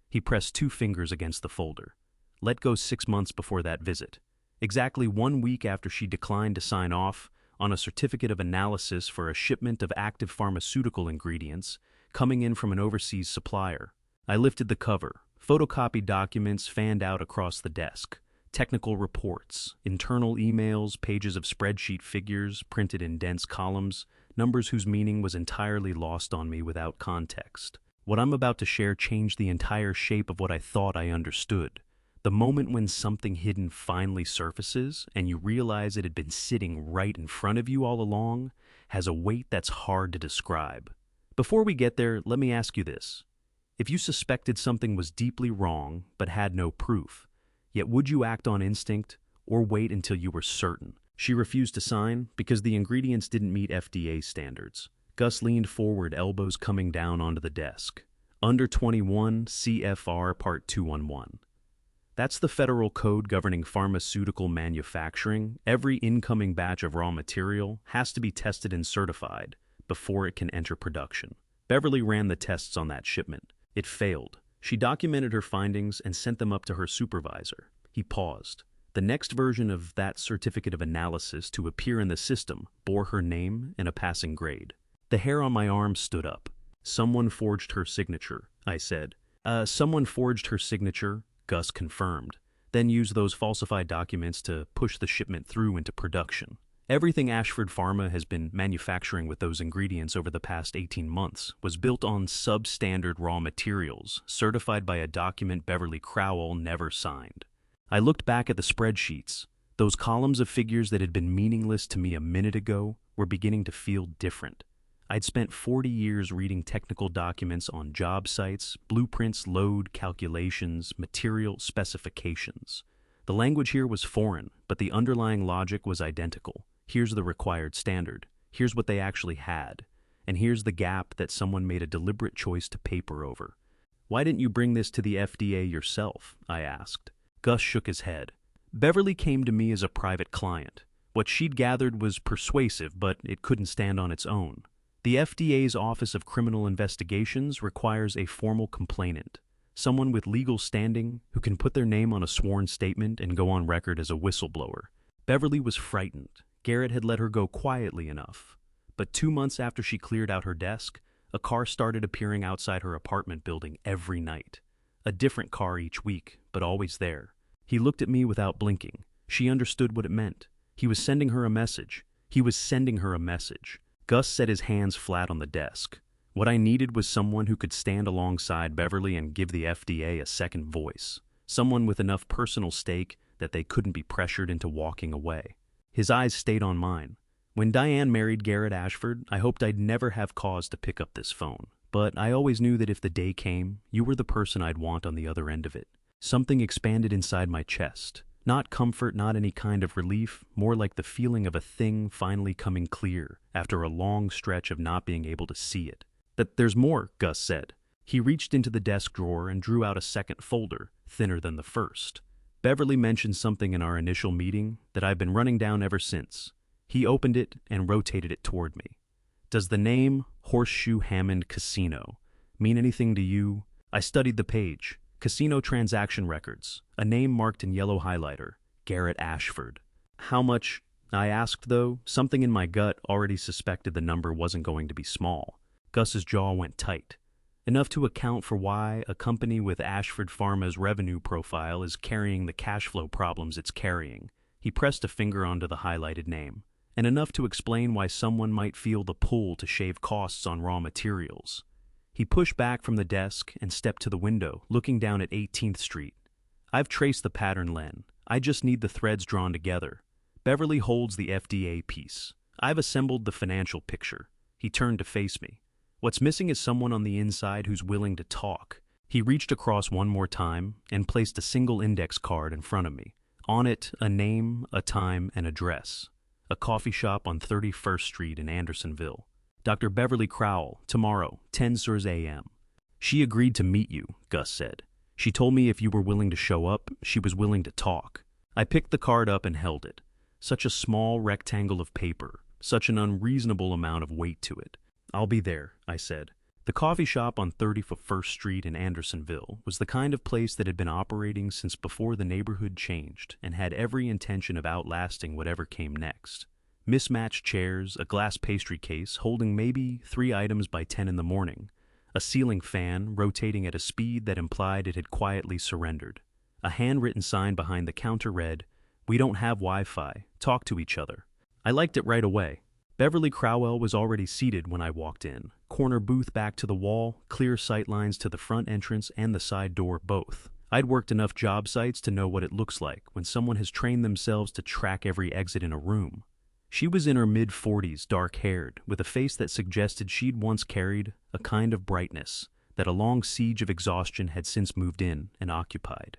He pressed 2 fingers against the folder. Let go 6 months before that visit. Exactly 1 week after she declined to sign off on a certificate of analysis for a shipment of active pharmaceutical ingredients coming in from an overseas supplier. I lifted the cover. Photocopied documents fanned out across the desk. Technical reports, internal emails, pages of spreadsheet figures printed in dense columns, numbers whose meaning was entirely lost on me without context. What I'm about to share changed the entire shape of what I thought I understood. The moment when something hidden finally surfaces and you realize it had been sitting right in front of you all along has a weight that's hard to describe. Before we get there, let me ask you this. If you suspected something was deeply wrong but had no proof, yet would you act on instinct or wait until you were certain? She refused to sign because the ingredients didn't meet FDA standards. Gus leaned forward, elbows coming down onto the desk. Under 21 CFR Part 211. That's the federal code governing pharmaceutical manufacturing. Every incoming batch of raw material has to be tested and certified before it can enter production. Beverly ran the tests on that shipment. It failed. She documented her findings and sent them up to her supervisor. He paused. The next version of that certificate of analysis to appear in the system bore her name and a passing grade. The hair on my arm stood up. Someone forged her signature, I said. Someone forged her signature, Gus confirmed, then used those falsified documents to push the shipment through into production. Everything Ashford Pharma has been manufacturing with those ingredients over the past 18 months was built on substandard raw materials, certified by a document Beverly Crowell never signed. I looked back at the spreadsheets. Those columns of figures that had been meaningless to me a minute ago were beginning to feel different. I'd spent 40 years reading technical documents on job sites, blueprints, load calculations, material specifications. The language here was foreign, but the underlying logic was identical. Here's the required standard. Here's what they actually had. and here's the gap that someone made a deliberate choice to paper over. Why didn't you bring this to the FDA yourself? I asked. Gus shook his head. Beverly came to me as a private client. What she'd gathered was persuasive, but it couldn't stand on its own. The FDA's Office of Criminal Investigations requires a formal complainant, someone with legal standing who can put their name on a sworn statement and go on record as a whistleblower. Beverly was frightened. Garrett had let her go quietly enough. But 2 months after she cleared out her desk, a car started appearing outside her apartment building every night. A different car each week, but always there. He looked at me without blinking. She understood what it meant. He was sending her a message. Gus set his hands flat on the desk. What I needed was someone who could stand alongside Beverly and give the FDA a second voice. Someone with enough personal stake that they couldn't be pressured into walking away. His eyes stayed on mine. When Diane married Garrett Ashford, I hoped I'd never have cause to pick up this phone. But I always knew that if the day came, you were the person I'd want on the other end of it. Something expanded inside my chest. Not comfort, not any kind of relief, more like the feeling of a thing finally coming clear after a long stretch of not being able to see it. That there's more, Gus said. He reached into the desk drawer and drew out a second folder, thinner than the first. Beverly mentioned something in our initial meeting that I've been running down ever since. He opened it and rotated it toward me. Does the name Horseshoe Hammond Casino mean anything to you? I studied the page. Casino transaction records, a name marked in yellow highlighter, Garrett Ashford. How much? I asked, though. Something in my gut already suspected the number wasn't going to be small. Gus's jaw went tight. Enough to account for why a company with Ashford Pharma's revenue profile is carrying the cash flow problems it's carrying. He pressed a finger onto the highlighted name. And enough to explain why someone might feel the pull to shave costs on raw materials. He pushed back from the desk and stepped to the window, looking down at 18th Street. I've traced the pattern, Len. I just need the threads drawn together. Beverly holds the FDA piece. I've assembled the financial picture. He turned to face me. What's missing is someone on the inside who's willing to talk. He reached across one more time and placed a single index card in front of me. On it, a name, a time, and address. A coffee shop on 31st Street in Andersonville. Dr. Beverly Crowell, tomorrow, 10 a.m. She agreed to meet you, Gus said. She told me if you were willing to show up, she was willing to talk. I picked the card up and held it. Such a small rectangle of paper, such an unreasonable amount of weight to it. I'll be there, I said. The coffee shop on 31st Street in Andersonville was the kind of place that had been operating since before the neighborhood changed and had every intention of outlasting whatever came next. Mismatched chairs, a glass pastry case holding maybe 3 items by 10 in the morning, a ceiling fan rotating at a speed that implied it had quietly surrendered. A handwritten sign behind the counter read, "We don't have Wi-Fi. Talk to each other." I liked it right away. Beverly Crowell was already seated when I walked in, corner booth back to the wall, clear sight lines to the front entrance and the side door both. I'd worked enough job sites to know what it looks like when someone has trained themselves to track every exit in a room. She was in her mid-40s, dark-haired, with a face that suggested she'd once carried a kind of brightness that a long siege of exhaustion had since moved in and occupied.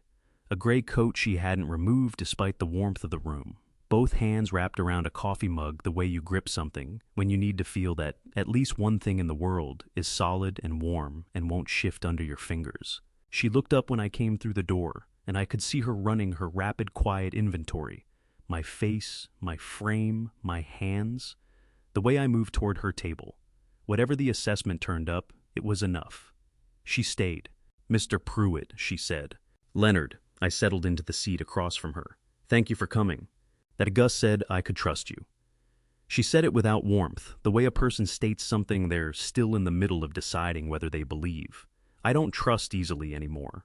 A gray coat she hadn't removed despite the warmth of the room. Both hands wrapped around a coffee mug the way you grip something when you need to feel that at least one thing in the world is solid and warm and won't shift under your fingers. She looked up when I came through the door, and I could see her running her rapid, quiet inventory. My face, my frame, my hands, the way I moved toward her table. Whatever the assessment turned up, it was enough. She stayed. "Mr. Pruitt," she said. "Leonard," I settled into the seat across from her. "Thank you for coming. That Gus said I could trust you." She said it without warmth, the way a person states something they're still in the middle of deciding whether they believe. I don't trust easily anymore.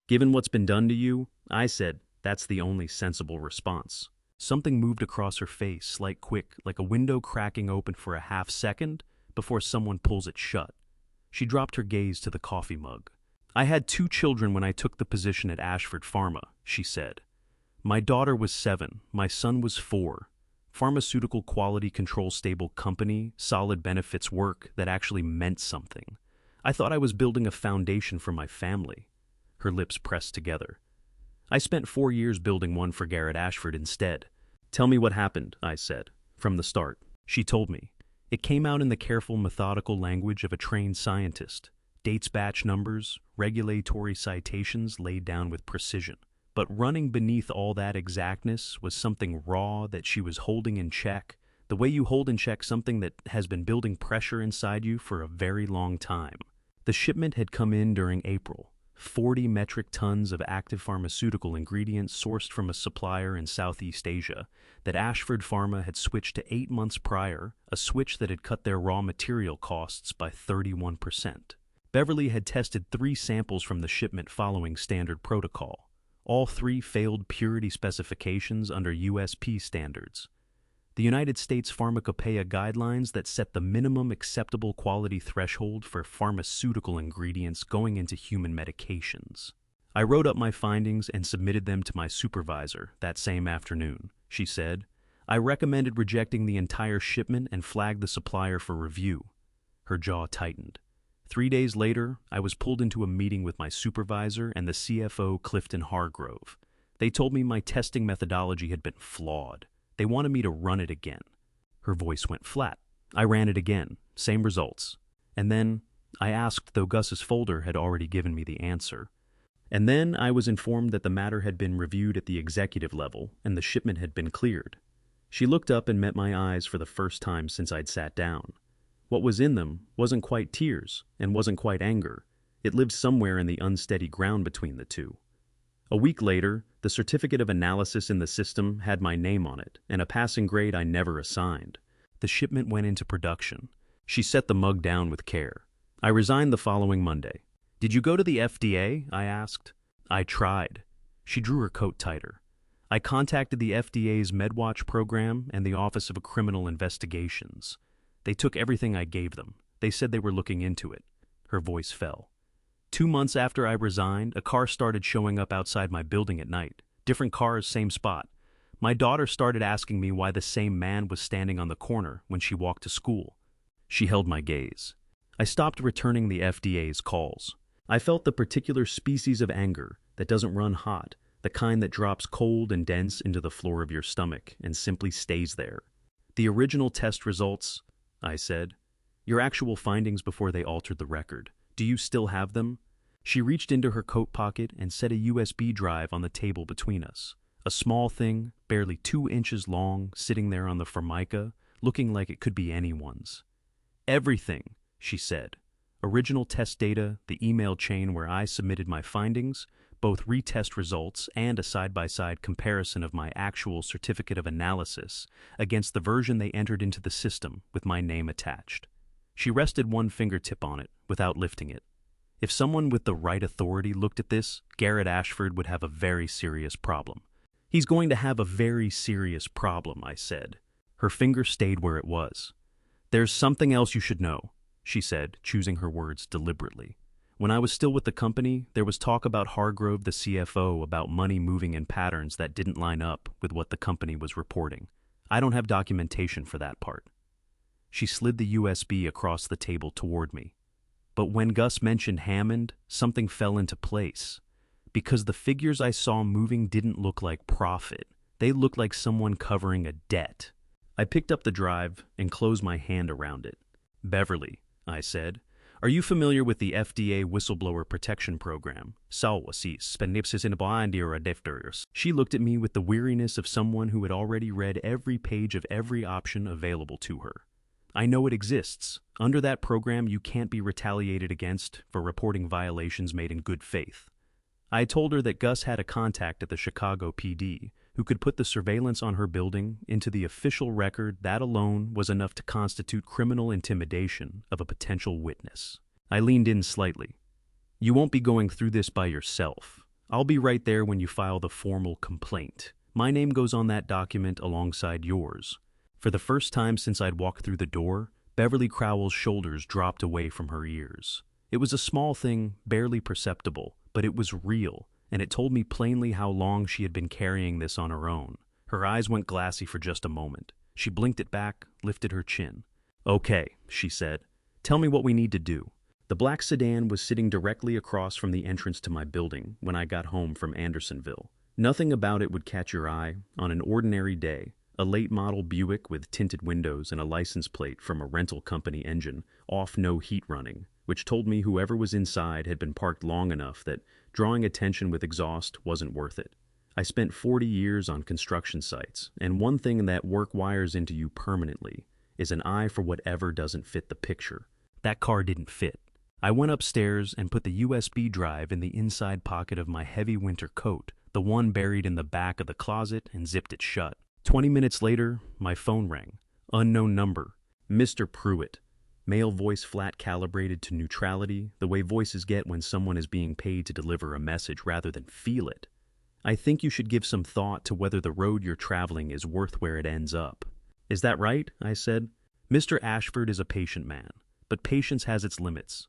"Given what's been done to you," I said, "that's the only sensible response." Something moved across her face, quick, like a window cracking open for a half second before someone pulls it shut. She dropped her gaze to the coffee mug. "I had 2 children when I took the position at Ashford Pharma," she said. "My daughter was 7, my son was 4. Pharmaceutical quality control stable company, solid benefits work that actually meant something. I thought I was building a foundation for my family." Her lips pressed together. "I spent 4 years building one for Garrett Ashford instead." "Tell me what happened," I said. "From the start." She told me. It came out in the careful, methodical language of a trained scientist. Dates, batch numbers, regulatory citations laid down with precision. But running beneath all that exactness was something raw that she was holding in check, the way you hold in check something that has been building pressure inside you for a very long time. The shipment had come in during April. 40 metric tons of active pharmaceutical ingredients sourced from a supplier in Southeast Asia that Ashford Pharma had switched to 8 months prior, a switch that had cut their raw material costs by 31%. Beverly had tested 3 samples from the shipment following standard protocol. All 3 failed purity specifications under USP standards, the United States Pharmacopeia guidelines that set the minimum acceptable quality threshold for pharmaceutical ingredients going into human medications. I wrote up my findings and submitted them to my supervisor that same afternoon. She said, I recommended rejecting the entire shipment and flagged the supplier for review. Her jaw tightened. 3 days later, I was pulled into a meeting with my supervisor and the CFO, Clifton Hargrove. They told me my testing methodology had been flawed. They wanted me to run it again. Her voice went flat. I ran it again, same results. And then I asked, though Gus's folder had already given me the answer. And then I was informed that the matter had been reviewed at the executive level and the shipment had been cleared. She looked up and met my eyes for the first time since I'd sat down. What was in them wasn't quite tears and wasn't quite anger. It lived somewhere in the unsteady ground between the two. A week later, the certificate of analysis in the system had my name on it and a passing grade I never assigned. The shipment went into production. She set the mug down with care. I resigned the following Monday. Did you go to the FDA? I asked. I tried. She drew her coat tighter. I contacted the FDA's MedWatch program and the Office of Criminal Investigations. They took everything I gave them. They said they were looking into it. Her voice fell. 2 months after I resigned, a car started showing up outside my building at night. Different cars, same spot. My daughter started asking me why the same man was standing on the corner when she walked to school. She held my gaze. I stopped returning the FDA's calls. I felt the particular species of anger that doesn't run hot, the kind that drops cold and dense into the floor of your stomach and simply stays there. The original test results, I said. Your actual findings before they altered the record. Do you still have them? She reached into her coat pocket and set a USB drive on the table between us. A small thing, barely 2 inches long, sitting there on the formica, looking like it could be anyone's. Everything, she said. Original test data, the email chain where I submitted my findings, both retest results and a side-by-side comparison of my actual certificate of analysis against the version they entered into the system with my name attached. She rested one fingertip on it without lifting it. If someone with the right authority looked at this, Garrett Ashford would have a very serious problem. He's going to have a very serious problem, I said. Her finger stayed where it was. There's something else you should know, she said, choosing her words deliberately. When I was still with the company, there was talk about Hargrove, the CFO, about money moving in patterns that didn't line up with what the company was reporting. I don't have documentation for that part. She slid the USB across the table toward me. But when Gus mentioned Hammond, something fell into place. Because the figures I saw moving didn't look like profit. They looked like someone covering a debt. I picked up the drive and closed my hand around it. Beverly, I said, are you familiar with the FDA Whistleblower Protection Program? She looked at me with the weariness of someone who had already read every page of every option available to her. I know it exists. Under that program, you can't be retaliated against for reporting violations made in good faith. I told her that Gus had a contact at the Chicago PD who could put the surveillance on her building into the official record. That alone was enough to constitute criminal intimidation of a potential witness. I leaned in slightly. You won't be going through this by yourself. I'll be right there when you file the formal complaint. My name goes on that document alongside yours. For the first time since I'd walked through the door, Beverly Crowell's shoulders dropped away from her ears. It was a small thing, barely perceptible, but it was real, and it told me plainly how long she had been carrying this on her own. Her eyes went glassy for just a moment. She blinked it back, lifted her chin. Okay, she said. Tell me what we need to do. The black sedan was sitting directly across from the entrance to my building when I got home from Andersonville. Nothing about it would catch your eye on an ordinary day. a late-model Buick with tinted windows and a license plate from a rental company engine, off no heat running, which told me whoever was inside had been parked long enough that drawing attention with exhaust wasn't worth it. I spent 40 years on construction sites, and one thing that work wires into you permanently is an eye for whatever doesn't fit the picture. That car didn't fit. I went upstairs and put the USB drive in the inside pocket of my heavy winter coat, the one buried in the back of the closet, and zipped it shut. 20 minutes later, my phone rang. Unknown number. Mr. Pruitt. Male voice flat calibrated to neutrality, the way voices get when someone is being paid to deliver a message rather than feel it. I think you should give some thought to whether the road you're traveling is worth where it ends up. Is that right? I said. Mr. Ashford is a patient man, but patience has its limits.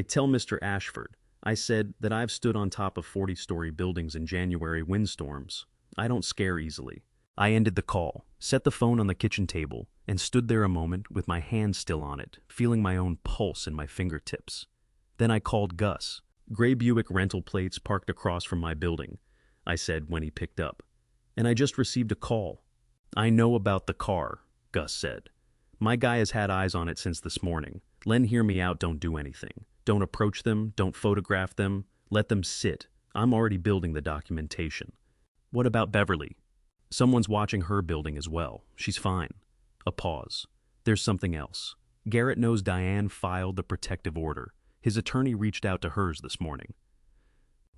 Tell Mr. Ashford, I said, that I've stood on top of 40-story buildings in January windstorms. I don't scare easily. I ended the call, set the phone on the kitchen table, and stood there a moment with my hand still on it, feeling my own pulse in my fingertips. Then I called Gus. Gray Buick rental plates parked across from my building, I said when he picked up. And I just received a call. I know about the car, Gus said. My guy has had eyes on it since this morning. Len, hear me out, don't do anything. Don't approach them, don't photograph them. Let them sit. I'm already building the documentation. What about Beverly? Someone's watching her building as well. She's fine. A pause. There's something else. Garrett knows Diane filed the protective order. His attorney reached out to hers this morning.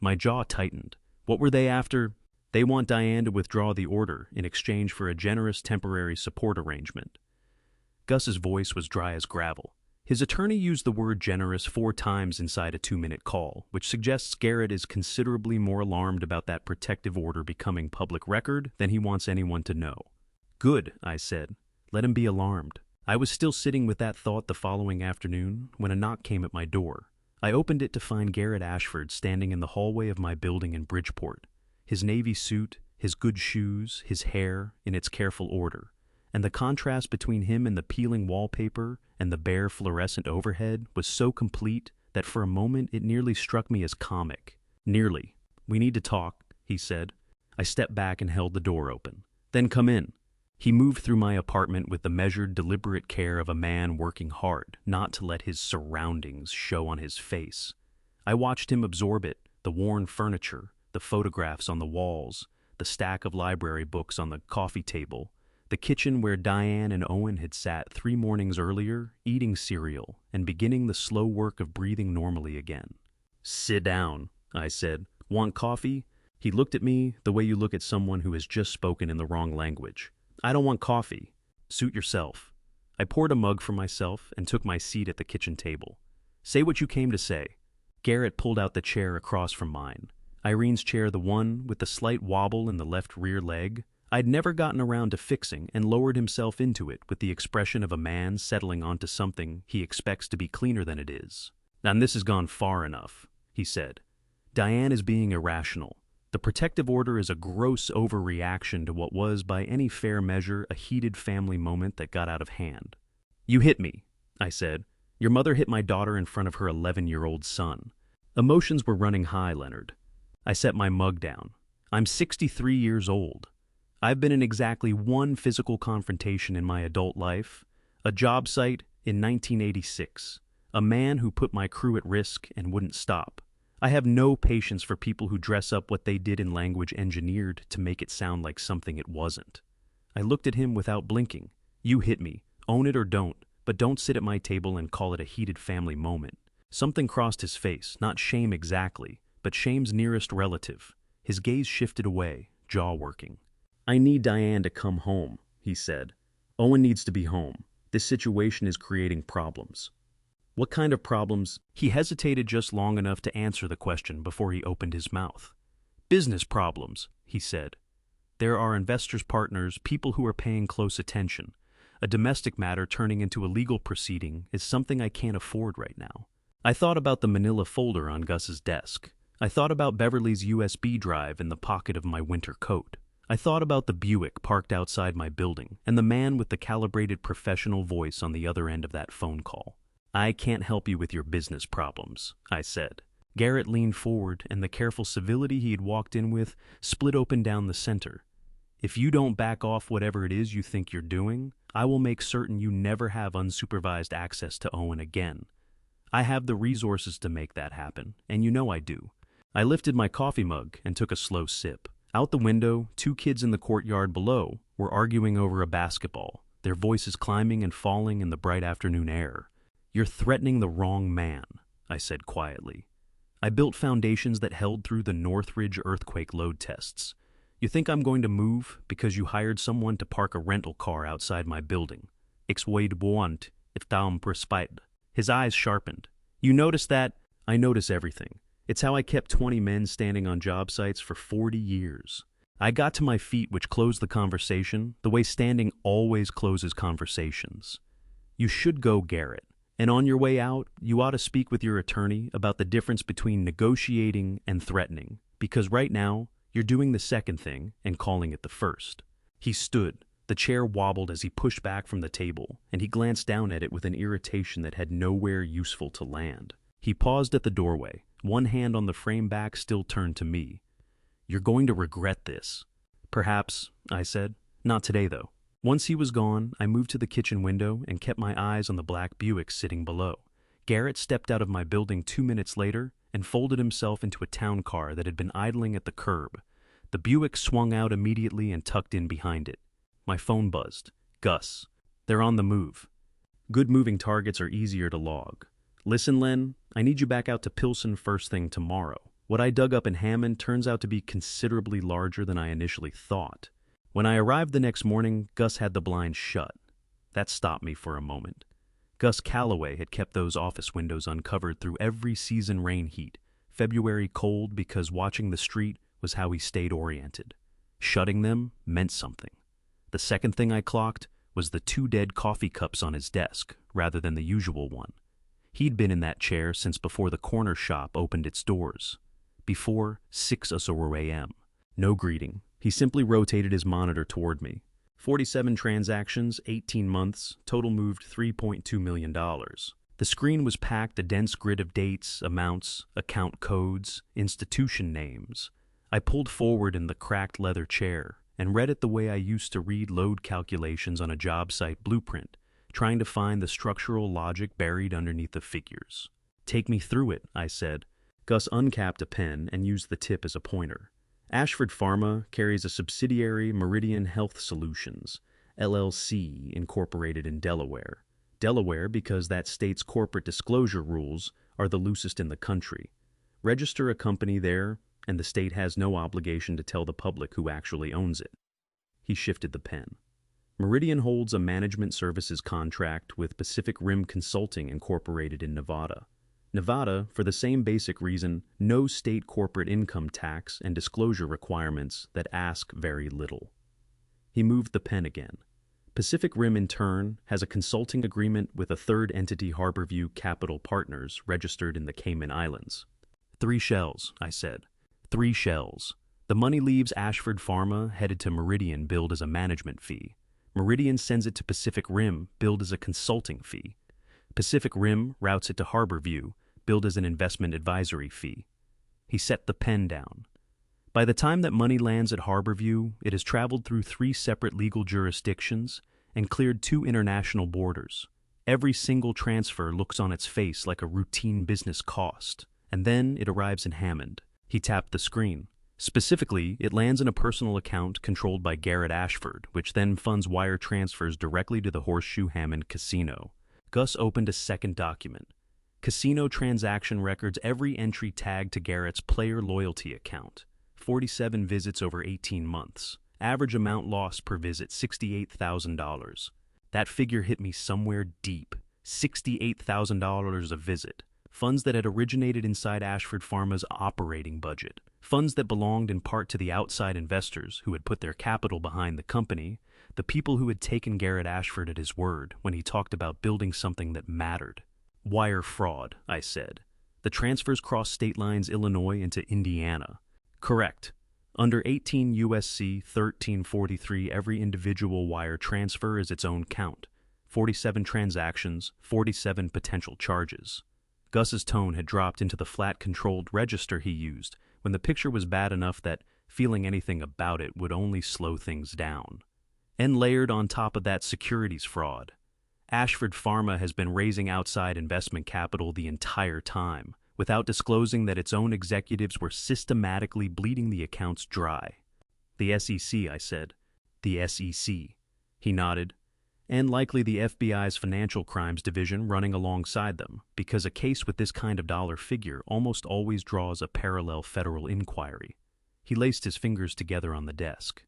My jaw tightened. What were they after? They want Diane to withdraw the order in exchange for a generous temporary support arrangement. Gus's voice was dry as gravel. His attorney used the word generous 4 times inside a 2-minute call, which suggests Garrett is considerably more alarmed about that protective order becoming public record than he wants anyone to know. Good, I said. Let him be alarmed. I was still sitting with that thought the following afternoon when a knock came at my door. I opened it to find Garrett Ashford standing in the hallway of my building in Bridgeport, his navy suit, his good shoes, his hair in its careful order, and the contrast between him and the peeling wallpaper and the bare fluorescent overhead was so complete that for a moment it nearly struck me as comic. Nearly. We need to talk, he said. I stepped back and held the door open. Then come in. He moved through my apartment with the measured, deliberate care of a man working hard, not to let his surroundings show on his face. I watched him absorb it, the worn furniture, the photographs on the walls, the stack of library books on the coffee table, the kitchen where Diane and Owen had sat 3 mornings earlier, eating cereal and beginning the slow work of breathing normally again. Sit down, I said. Want coffee? He looked at me the way you look at someone who has just spoken in the wrong language. I don't want coffee. Suit yourself. I poured a mug for myself and took my seat at the kitchen table. Say what you came to say. Garrett pulled out the chair across from mine. Irene's chair, the one with the slight wobble in the left rear leg. I'd never gotten around to fixing, and lowered himself into it with the expression of a man settling onto something he expects to be cleaner than it is. And this has gone far enough, he said. Diane is being irrational. The protective order is a gross overreaction to what was, by any fair measure, a heated family moment that got out of hand. You hit me, I said. Your mother hit my daughter in front of her 11-year-old son. Emotions were running high, Leonard. I set my mug down. I'm 63 years old. I've been in exactly 1 physical confrontation in my adult life, a job site in 1986, a man who put my crew at risk and wouldn't stop. I have no patience for people who dress up what they did in language engineered to make it sound like something it wasn't. I looked at him without blinking. You hit me, own it or don't, but don't sit at my table and call it a heated family moment. Something crossed his face, not shame exactly, but shame's nearest relative. His gaze shifted away, jaw working. I need Diane to come home, he said. Owen needs to be home. This situation is creating problems. What kind of problems? He hesitated just long enough to answer the question before he opened his mouth. Business problems, he said. There are investors' partners, people who are paying close attention. A domestic matter turning into a legal proceeding is something I can't afford right now. I thought about the manila folder on Gus's desk. I thought about Beverly's USB drive in the pocket of my winter coat. I thought about the Buick parked outside my building and the man with the calibrated professional voice on the other end of that phone call. I can't help you with your business problems, I said. Garrett leaned forward, and the careful civility he had walked in with split open down the center. If you don't back off whatever it is you think you're doing, I will make certain you never have unsupervised access to Owen again. I have the resources to make that happen, and you know I do. I lifted my coffee mug and took a slow sip. Out the window, two kids in the courtyard below were arguing over a basketball, their voices climbing and falling in the bright afternoon air. "You're threatening the wrong man," I said quietly. "I built foundations that held through the Northridge earthquake load tests. You think I'm going to move because you hired someone to park a rental car outside my building? Ich wade want if down perspite." His eyes sharpened. "You notice that?" "I notice everything. It's how I kept 20 men standing on job sites for 40 years. I got to my feet, which closed the conversation, the way standing always closes conversations. "You should go, Garrett. And on your way out, you ought to speak with your attorney about the difference between negotiating and threatening, because right now, you're doing the second thing and calling it the first." He stood. The chair wobbled as he pushed back from the table, and he glanced down at it with an irritation that had nowhere useful to land. He paused at the doorway, one hand on the frame back still turned to me. "You're going to regret this." "Perhaps," I said. "Not today, though." Once he was gone, I moved to the kitchen window and kept my eyes on the black Buick sitting below. Garrett stepped out of my building 2 minutes later and folded himself into a town car that had been idling at the curb. The Buick swung out immediately and tucked in behind it. My phone buzzed. "Gus. They're on the move." Good moving targets are easier to log. "Listen, Len, I need you back out to Pilsen first thing tomorrow. What I dug up in Hammond turns out to be considerably larger than I initially thought." When I arrived the next morning, Gus had the blinds shut. That stopped me for a moment. Gus Calloway had kept those office windows uncovered through every season rain heat, February cold, because watching the street was how he stayed oriented. Shutting them meant something. The second thing I clocked was the 2 dead coffee cups on his desk, rather than the usual one. He'd been in that chair since before the corner shop opened its doors. Before 6 a.m. No greeting. He simply rotated his monitor toward me. 47 transactions, 18 months, total moved $3.2 million. The screen was packed a dense grid of dates, amounts, account codes, institution names. I pulled forward in the cracked leather chair and read it the way I used to read load calculations on a job site blueprint, trying to find the structural logic buried underneath the figures. "Take me through it," I said. Gus uncapped a pen and used the tip as a pointer. "Ashford Pharma carries a subsidiary, Meridian Health Solutions, LLC, incorporated in Delaware. Delaware because that state's corporate disclosure rules are the loosest in the country. Register a company there, and the state has no obligation to tell the public who actually owns it." He shifted the pen. "Meridian holds a management services contract with Pacific Rim Consulting, incorporated in Nevada. Nevada, for the same basic reason, no state corporate income tax and disclosure requirements that ask very little." He moved the pen again. "Pacific Rim, in turn, has a consulting agreement with a third entity, Harborview Capital Partners, registered in the Cayman Islands." 3 shells, I said. 3 shells. The money leaves Ashford Pharma, headed to Meridian, billed as a management fee. Meridian sends it to Pacific Rim, billed as a consulting fee. Pacific Rim routes it to Harborview, billed as an investment advisory fee. He set the pen down. "By the time that money lands at Harborview, it has traveled through 3 separate legal jurisdictions and cleared 2 international borders. Every single transfer looks on its face like a routine business cost, and then it arrives in Hammond." He tapped the screen. "Specifically, it lands in a personal account controlled by Garrett Ashford, which then funds wire transfers directly to the Horseshoe Hammond Casino." Gus opened a second document. "Casino transaction records, every entry tagged to Garrett's player loyalty account. 47 visits over 18 months. Average amount lost per visit, $68,000. That figure hit me somewhere deep. $68,000 a visit. Funds that had originated inside Ashford Pharma's operating budget. Funds that belonged in part to the outside investors who had put their capital behind the company, the people who had taken Garrett Ashford at his word when he talked about building something that mattered. Wire fraud, I said. The transfers crossed state lines, Illinois into Indiana. Correct. Under 18 U.S.C. 1343, every individual wire transfer is its own count. 47 transactions, 47 potential charges. Gus's tone had dropped into the flat controlled register he used when the picture was bad enough that feeling anything about it would only slow things down. And layered on top of that securities fraud. Ashford Pharma has been raising outside investment capital the entire time, without disclosing that its own executives were systematically bleeding the accounts dry. The SEC, I said. The SEC. He nodded. And likely the FBI's Financial Crimes Division running alongside them, because a case with this kind of dollar figure almost always draws a parallel federal inquiry. He laced his fingers together on the desk.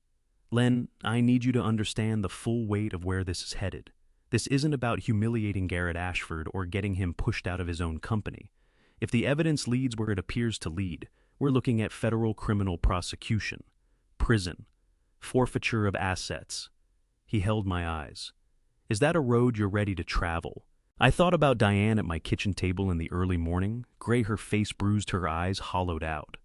Len, I need you to understand the full weight of where this is headed. This isn't about humiliating Garrett Ashford or getting him pushed out of his own company. If the evidence leads where it appears to lead, we're looking at federal criminal prosecution, prison, forfeiture of assets. He held my eyes. Is that a road you're ready to travel? I thought about Diane at my kitchen table in the early morning, gray her face bruised, her eyes hollowed out.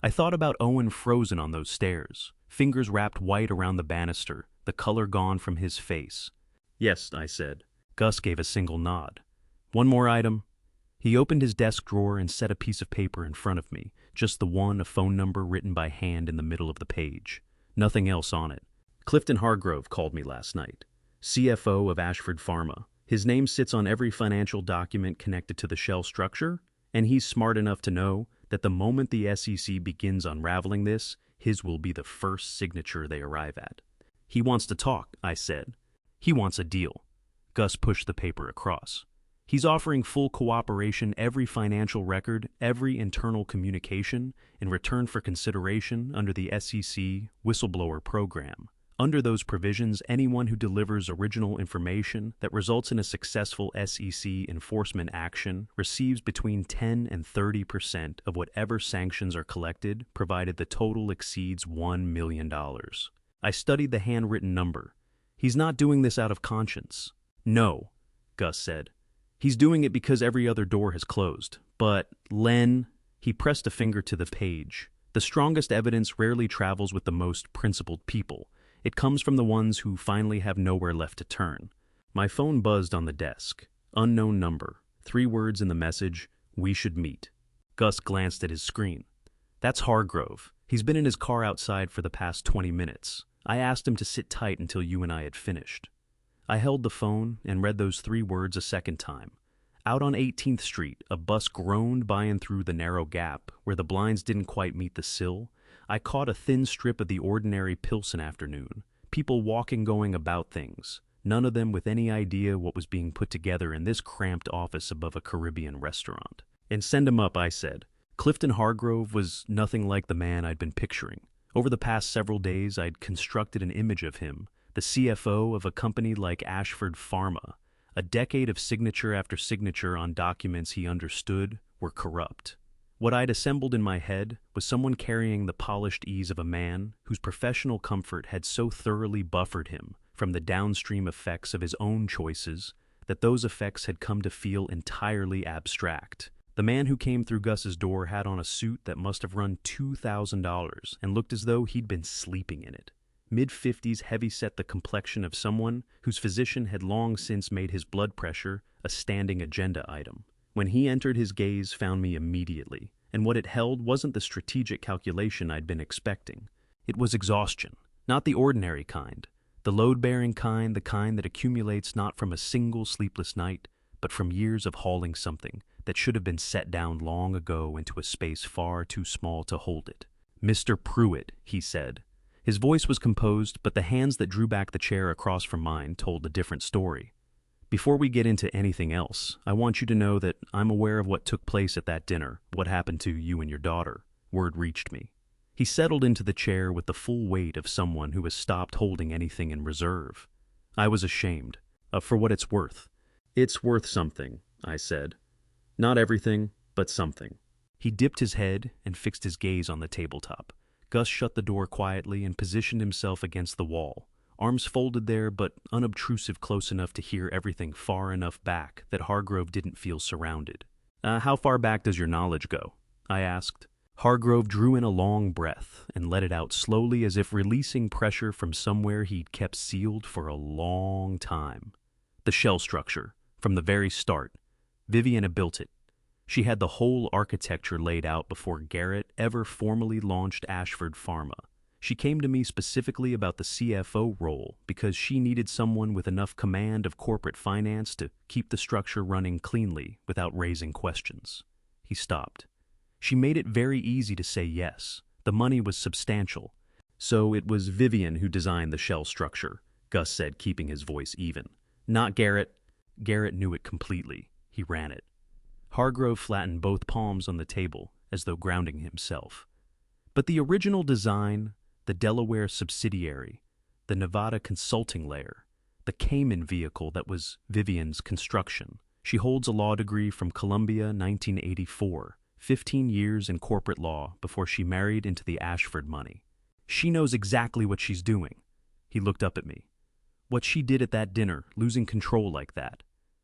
I thought about Owen frozen on those stairs, fingers wrapped white around the banister, the color gone from his face. Yes, I said. Gus gave a single nod. One more item. He opened his desk drawer and set a piece of paper in front of me, just the one, a phone number written by hand in the middle of the page. Nothing else on it. Clifton Hargrove called me last night. CFO of Ashford Pharma. His name sits on every financial document connected to the shell structure, and he's smart enough to know that the moment the SEC begins unraveling this, his will be the first signature they arrive at. He wants to talk, I said. He wants a deal. Gus pushed the paper across. He's offering full cooperation, every financial record, every internal communication, in return for consideration under the SEC whistleblower program. Under those provisions, anyone who delivers original information that results in a successful SEC enforcement action receives between 10 and 30% of whatever sanctions are collected, provided the total exceeds $1 million. I studied the handwritten number. He's not doing this out of conscience. No, Gus said. He's doing it because every other door has closed. But, Len, he pressed a finger to the page. The strongest evidence rarely travels with the most principled people. It comes from the ones who finally have nowhere left to turn. My phone buzzed on the desk. Unknown number. 3 words in the message, we should meet. Gus glanced at his screen. That's Hargrove. He's been in his car outside for the past 20 minutes. I asked him to sit tight until you and I had finished. I held the phone and read those 3 words a second time. Out on 18th Street, a bus groaned by and through the narrow gap where the blinds didn't quite meet the sill. I caught a thin strip of the ordinary Pilsen afternoon, people walking, going about things, none of them with any idea what was being put together in this cramped office above a Caribbean restaurant. And send him up, I said. Clifton Hargrove was nothing like the man I'd been picturing. Over the past several days, I'd constructed an image of him, the CFO of a company like Ashford Pharma. A decade of signature after signature on documents he understood were corrupt. What I'd assembled in my head was someone carrying the polished ease of a man whose professional comfort had so thoroughly buffered him from the downstream effects of his own choices that those effects had come to feel entirely abstract. The man who came through Gus's door had on a suit that must have run $2,000 and looked as though he'd been sleeping in it. Mid-50s, heavy-set, the complexion of someone whose physician had long since made his blood pressure a standing agenda item. When he entered, his gaze found me immediately, and what it held wasn't the strategic calculation I'd been expecting. It was exhaustion, not the ordinary kind, the load-bearing kind, the kind that accumulates not from a single sleepless night, but from years of hauling something that should have been set down long ago into a space far too small to hold it. "Mr. Pruitt," he said. His voice was composed, but the hands that drew back the chair across from mine told a different story. Before we get into anything else, I want you to know that I'm aware of what took place at that dinner, what happened to you and your daughter. Word reached me. He settled into the chair with the full weight of someone who has stopped holding anything in reserve. I was ashamed. For what it's worth. It's worth something, I said. Not everything, but something. He dipped his head and fixed his gaze on the tabletop. Gus shut the door quietly and positioned himself against the wall. Arms folded there, but unobtrusive, close enough to hear everything far enough back that Hargrove didn't feel surrounded. How far back does your knowledge go? I asked. Hargrove drew in a long breath and let it out slowly, as if releasing pressure from somewhere he'd kept sealed for a long time. The shell structure, from the very start. Viviana built it. She had the whole architecture laid out before Garrett ever formally launched Ashford Pharma. She came to me specifically about the CFO role because she needed someone with enough command of corporate finance to keep the structure running cleanly without raising questions. He stopped. She made it very easy to say yes. The money was substantial. So it was Vivian who designed the shell structure, Gus said, keeping his voice even. Not Garrett. Garrett knew it completely. He ran it. Hargrove flattened both palms on the table, as though grounding himself. But the original design, the Delaware subsidiary, the Nevada consulting layer, the Cayman vehicle that was Vivian's construction. She holds a law degree from Columbia, 1984, 15 years in corporate law before she married into the Ashford money. She knows exactly what she's doing. He looked up at me. What she did at that dinner, losing control like that.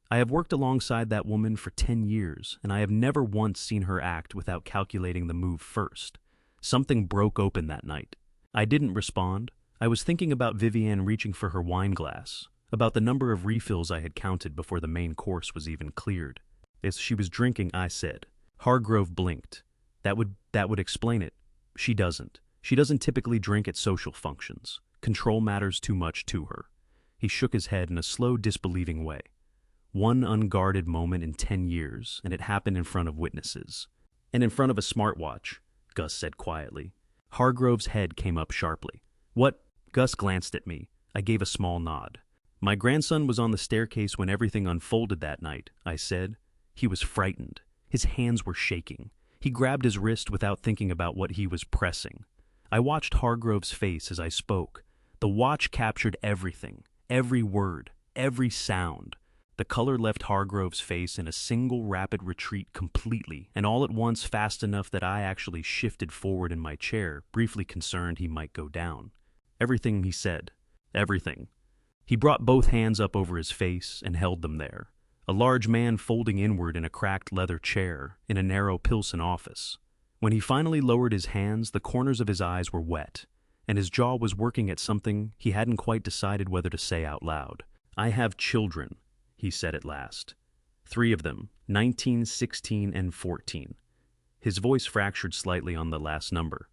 I have worked alongside that woman for 10 years, and I have never once seen her act without calculating the move first. Something broke open that night. I didn't respond. I was thinking about Vivian reaching for her wine glass, about the number of refills I had counted before the main course was even cleared. As she was drinking, I said. Hargrove blinked. That would explain it. She doesn't. She doesn't typically drink at social functions. Control matters too much to her. He shook his head in a slow, disbelieving way. One unguarded moment in 10 years, and it happened in front of witnesses. And in front of a smartwatch, Gus said quietly. Hargrove's head came up sharply. What? Gus glanced at me. I gave a small nod. My grandson was on the staircase when everything unfolded that night, I said. He was frightened. His hands were shaking. He grabbed his wrist without thinking about what he was pressing. I watched Hargrove's face as I spoke. The watch captured everything, every word, every sound. The color left Hargrove's face in a single rapid retreat completely, and all at once fast enough that I actually shifted forward in my chair, briefly concerned he might go down. Everything he said. Everything. He brought both hands up over his face and held them there. A large man folding inward in a cracked leather chair in a narrow Pilsen office. When he finally lowered his hands, the corners of his eyes were wet, and his jaw was working at something he hadn't quite decided whether to say out loud. I have children, he said at last. 3 of them, 19, 16, and 14. His voice fractured slightly on the last number.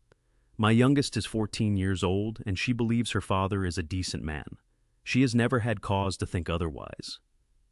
My youngest is 14 years old, and she believes her father is a decent man. She has never had cause to think otherwise.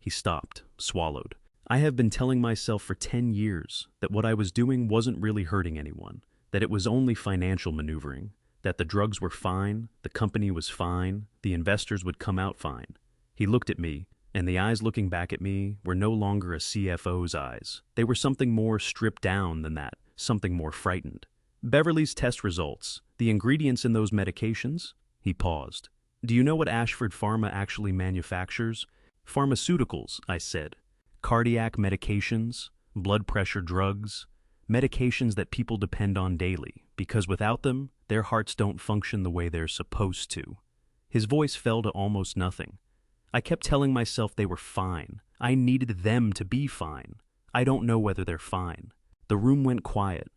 He stopped, swallowed. I have been telling myself for 10 years that what I was doing wasn't really hurting anyone, that it was only financial maneuvering, that the drugs were fine, the company was fine, the investors would come out fine. He looked at me, and the eyes looking back at me were no longer a CFO's eyes. They were something more stripped down than that, something more frightened. Beverly's test results, the ingredients in those medications? He paused. Do you know what Ashford Pharma actually manufactures? Pharmaceuticals, I said. Cardiac medications, blood pressure drugs, medications that people depend on daily, because without them, their hearts don't function the way they're supposed to. His voice fell to almost nothing. I kept telling myself they were fine. I needed them to be fine. I don't know whether they're fine. The room went quiet.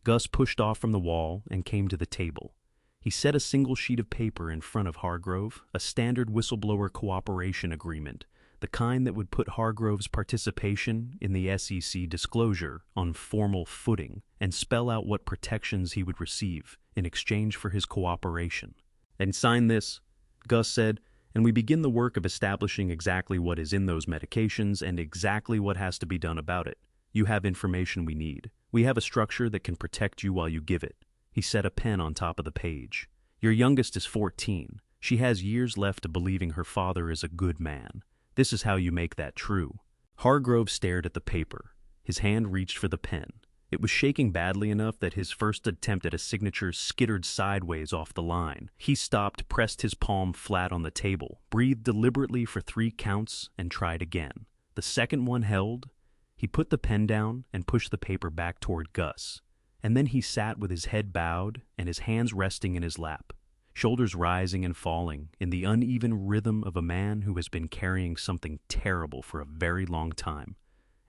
Gus pushed off from the wall and came to the table. He set a single sheet of paper in front of Hargrove, a standard whistleblower cooperation agreement, the kind that would put Hargrove's participation in the SEC disclosure on formal footing and spell out what protections he would receive in exchange for his cooperation. And sign this, Gus said, and we begin the work of establishing exactly what is in those medications and exactly what has to be done about it. You have information we need. We have a structure that can protect you while you give it. He set a pen on top of the page. Your youngest is 14. She has years left of believing her father is a good man. This is how you make that true. Hargrove stared at the paper. His hand reached for the pen. It was shaking badly enough that his first attempt at a signature skittered sideways off the line. He stopped, pressed his palm flat on the table, breathed deliberately for 3 counts, and tried again. The second one held. He put the pen down and pushed the paper back toward Gus. And then he sat with his head bowed and his hands resting in his lap, shoulders rising and falling in the uneven rhythm of a man who has been carrying something terrible for a very long time,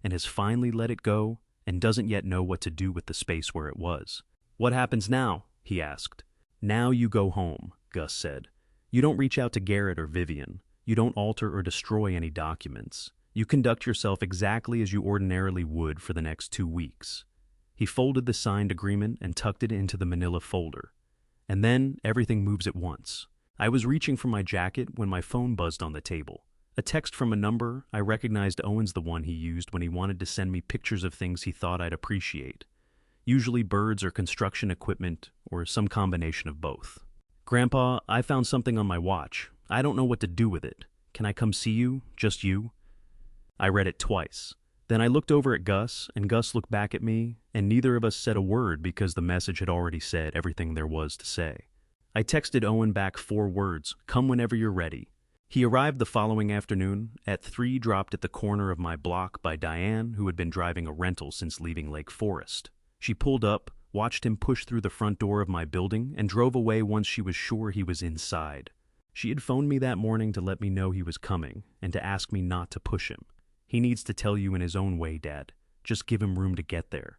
and has finally let it go and doesn't yet know what to do with the space where it was. What happens now? He asked. Now you go home, Gus said. You don't reach out to Garrett or Vivian. You don't alter or destroy any documents. You conduct yourself exactly as you ordinarily would for the next 2 weeks. He folded the signed agreement and tucked it into the manila folder. And then everything moves at once. I was reaching for my jacket when my phone buzzed on the table. A text from a number I recognized. Owen's the one he used when he wanted to send me pictures of things he thought I'd appreciate. Usually birds or construction equipment, or some combination of both. Grandpa, I found something on my watch. I don't know what to do with it. Can I come see you? Just you? I read it twice. Then I looked over at Gus, and Gus looked back at me, and neither of us said a word because the message had already said everything there was to say. I texted Owen back 4 words, "Come whenever you're ready." He arrived the following afternoon, at 3 dropped at the corner of my block by Diane, who had been driving a rental since leaving Lake Forest. She pulled up, watched him push through the front door of my building, and drove away once she was sure he was inside. She had phoned me that morning to let me know he was coming, and to ask me not to push him. "He needs to tell you in his own way, Dad. Just give him room to get there."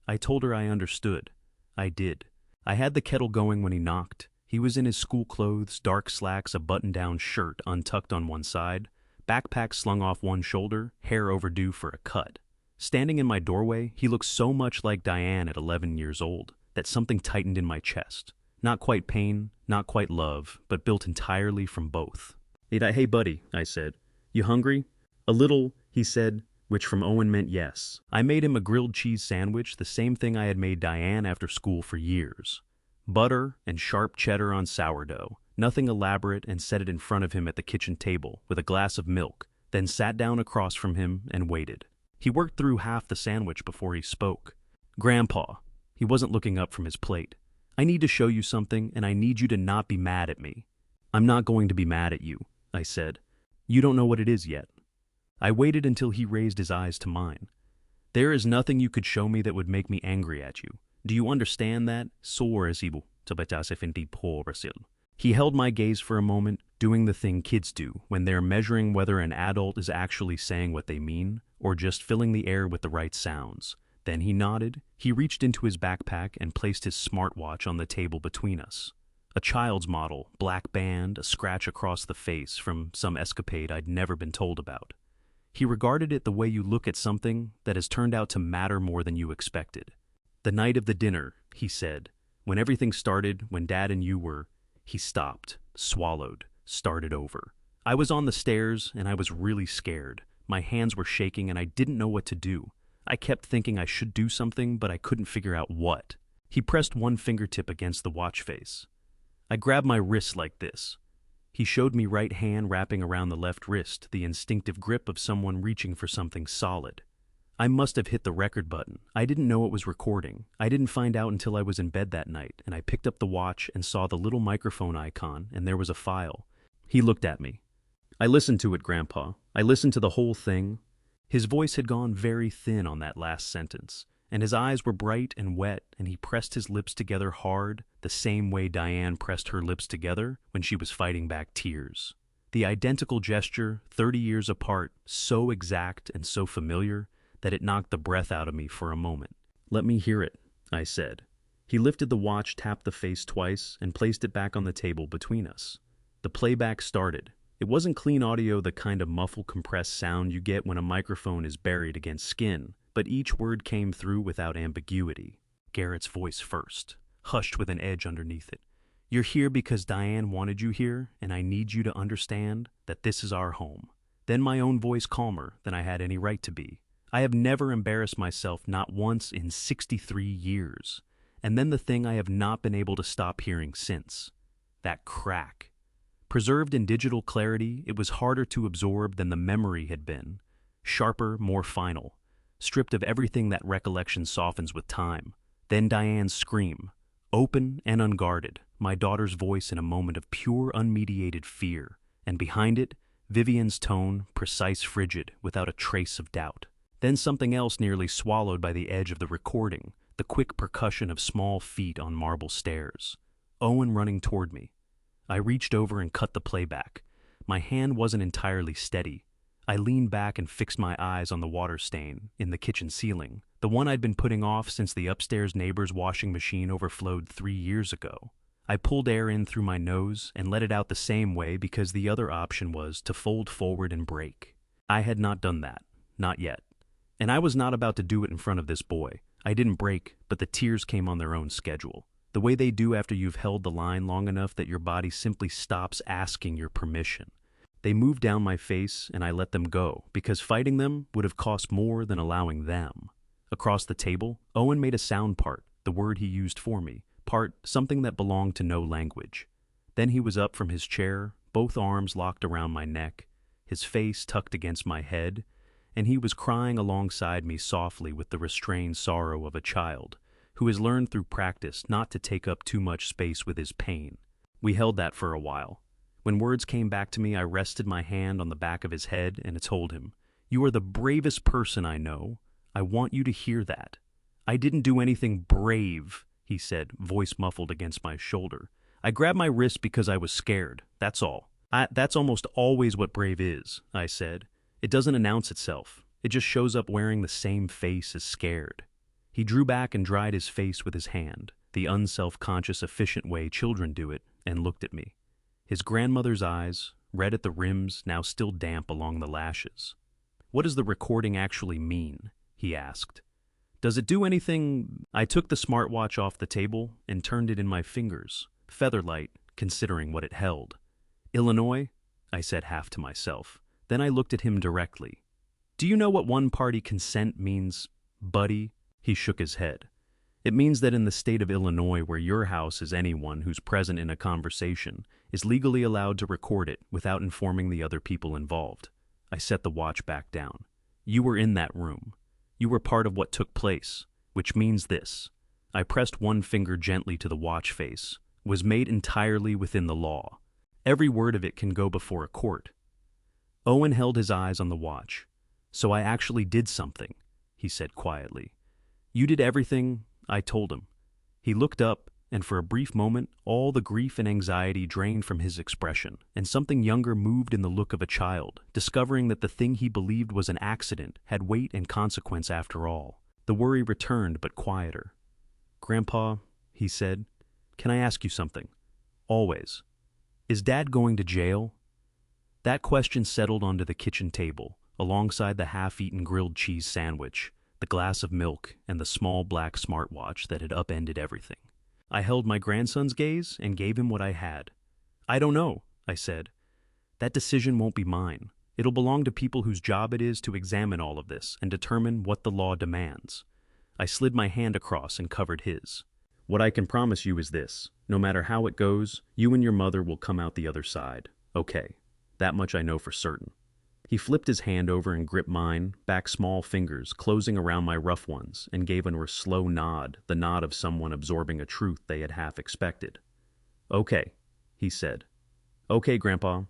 I told her I understood. I did. I had the kettle going when he knocked. He was in his school clothes, dark slacks, a button-down shirt untucked on one side, backpack slung off one shoulder, hair overdue for a cut. Standing in my doorway, he looked so much like Diane at 11 years old that something tightened in my chest. Not quite pain, not quite love, but built entirely from both. "Hey, buddy," I said. "You hungry?" "A little," he said, which from Owen meant yes. I made him a grilled cheese sandwich, the same thing I had made Diane after school for years. Butter and sharp cheddar on sourdough, nothing elaborate, and set it in front of him at the kitchen table with a glass of milk, then sat down across from him and waited. He worked through half the sandwich before he spoke. "Grandpa," he wasn't looking up from his plate, "I need to show you something, and I need you to not be mad at me." "I'm not going to be mad at you," I said. "You don't know what it is yet." I waited until he raised his eyes to mine. "There is nothing you could show me that would make me angry at you. Do you understand that?" He held my gaze for a moment, doing the thing kids do when they're measuring whether an adult is actually saying what they mean or just filling the air with the right sounds. Then he nodded. He reached into his backpack and placed his smartwatch on the table between us. A child's model, black band, a scratch across the face from some escapade I'd never been told about. He regarded it the way you look at something that has turned out to matter more than you expected. "The night of the dinner," he said, "when everything started, when Dad and you were..." He stopped, swallowed, started over. I was on the stairs, and I was really scared. My hands were shaking, and I didn't know what to do. I kept thinking I should do something, but I couldn't figure out what. He pressed one fingertip against the watch face. I grabbed my wrist like this. He showed me right hand wrapping around the left wrist, the instinctive grip of someone reaching for something solid. I must have hit the record button. I didn't know it was recording. I didn't find out until I was in bed that night, and I picked up the watch and saw the little microphone icon, and there was a file. He looked at me. "I listened to it, Grandpa. I listened to the whole thing." His voice had gone very thin on that last sentence, and his eyes were bright and wet, and he pressed his lips together hard, the same way Diane pressed her lips together when she was fighting back tears. The identical gesture, 30 years apart, so exact and so familiar that it knocked the breath out of me for a moment. "Let me hear it," I said. He lifted the watch, tapped the face twice, and placed it back on the table between us. The playback started. It wasn't clean audio, the kind of muffled, compressed sound you get when a microphone is buried against skin, but each word came through without ambiguity. Garrett's voice first, hushed with an edge underneath it. "You're here because Diane wanted you here, and I need you to understand that this is our home." Then my own voice, calmer than I had any right to be. "I have never embarrassed myself, not once in 63 years. And then the thing I have not been able to stop hearing since. That crack. Preserved in digital clarity, it was harder to absorb than the memory had been. Sharper, more final. Stripped of everything that recollection softens with time. Then Diane's scream. Open and unguarded, my daughter's voice in a moment of pure, unmediated fear. And behind it, Vivian's tone, precise, frigid, without a trace of doubt. Then something else nearly swallowed by the edge of the recording, the quick percussion of small feet on marble stairs. Owen running toward me. I reached over and cut the playback. My hand wasn't entirely steady. I leaned back and fixed my eyes on the water stain in the kitchen ceiling, the one I'd been putting off since the upstairs neighbor's washing machine overflowed 3 years ago. I pulled air in through my nose and let it out the same way because the other option was to fold forward and break. I had not done that. Not yet. And I was not about to do it in front of this boy. I didn't break, but the tears came on their own schedule. The way they do after you've held the line long enough that your body simply stops asking your permission. They moved down my face and I let them go, because fighting them would have cost more than allowing them. Across the table, Owen made a sound part, the word he used for me, part something that belonged to no language. Then he was up from his chair, both arms locked around my neck, his face tucked against my head, and he was crying alongside me softly with the restrained sorrow of a child who has learned through practice not to take up too much space with his pain. We held that for a while. When words came back to me, I rested my hand on the back of his head and told him, "You are the bravest person I know. I want you to hear that." "I didn't do anything brave," he said, voice muffled against my shoulder. "I grabbed my wrist because I was scared, that's all." That's almost always what brave is," I said. "It doesn't announce itself. It just shows up wearing the same face as scared." He drew back and dried his face with his hand, the unself-conscious, efficient way children do it, and looked at me. His grandmother's eyes, red at the rims, now still damp along the lashes. "What does the recording actually mean?" he asked. "Does it do anything?" I took the smartwatch off the table and turned it in my fingers, featherlight, considering what it held. "Illinois?" I said half to myself. Then I looked at him directly. "Do you know what one-party consent means, buddy?" He shook his head. "It means that in the state of Illinois, where your house is, anyone who's present in a conversation is legally allowed to record it without informing the other people involved." I set the watch back down. "You were in that room. You were part of what took place, which means this." I pressed one finger gently to the watch face. "Was made entirely within the law. Every word of it can go before a court." Owen held his eyes on the watch. "So I actually did something," he said quietly. "You did everything," I told him. He looked up, and for a brief moment, all the grief and anxiety drained from his expression, and something younger moved in the look of a child, discovering that the thing he believed was an accident had weight and consequence after all. The worry returned, but quieter. "Grandpa," he said, "can I ask you something? Always. Is Dad going to jail?" That question settled onto the kitchen table, alongside the half-eaten grilled cheese sandwich, the glass of milk, and the small black smartwatch that had upended everything. I held my grandson's gaze and gave him what I had. "I don't know," I said. "That decision won't be mine. It'll belong to people whose job it is to examine all of this and determine what the law demands." I slid my hand across and covered his. "What I can promise you is this. No matter how it goes, you and your mother will come out the other side. Okay. That much I know for certain." He flipped his hand over and gripped mine, back small fingers closing around my rough ones, and gave a slow nod, the nod of someone absorbing a truth they had half expected. "Okay," he said. "Okay, Grandpa."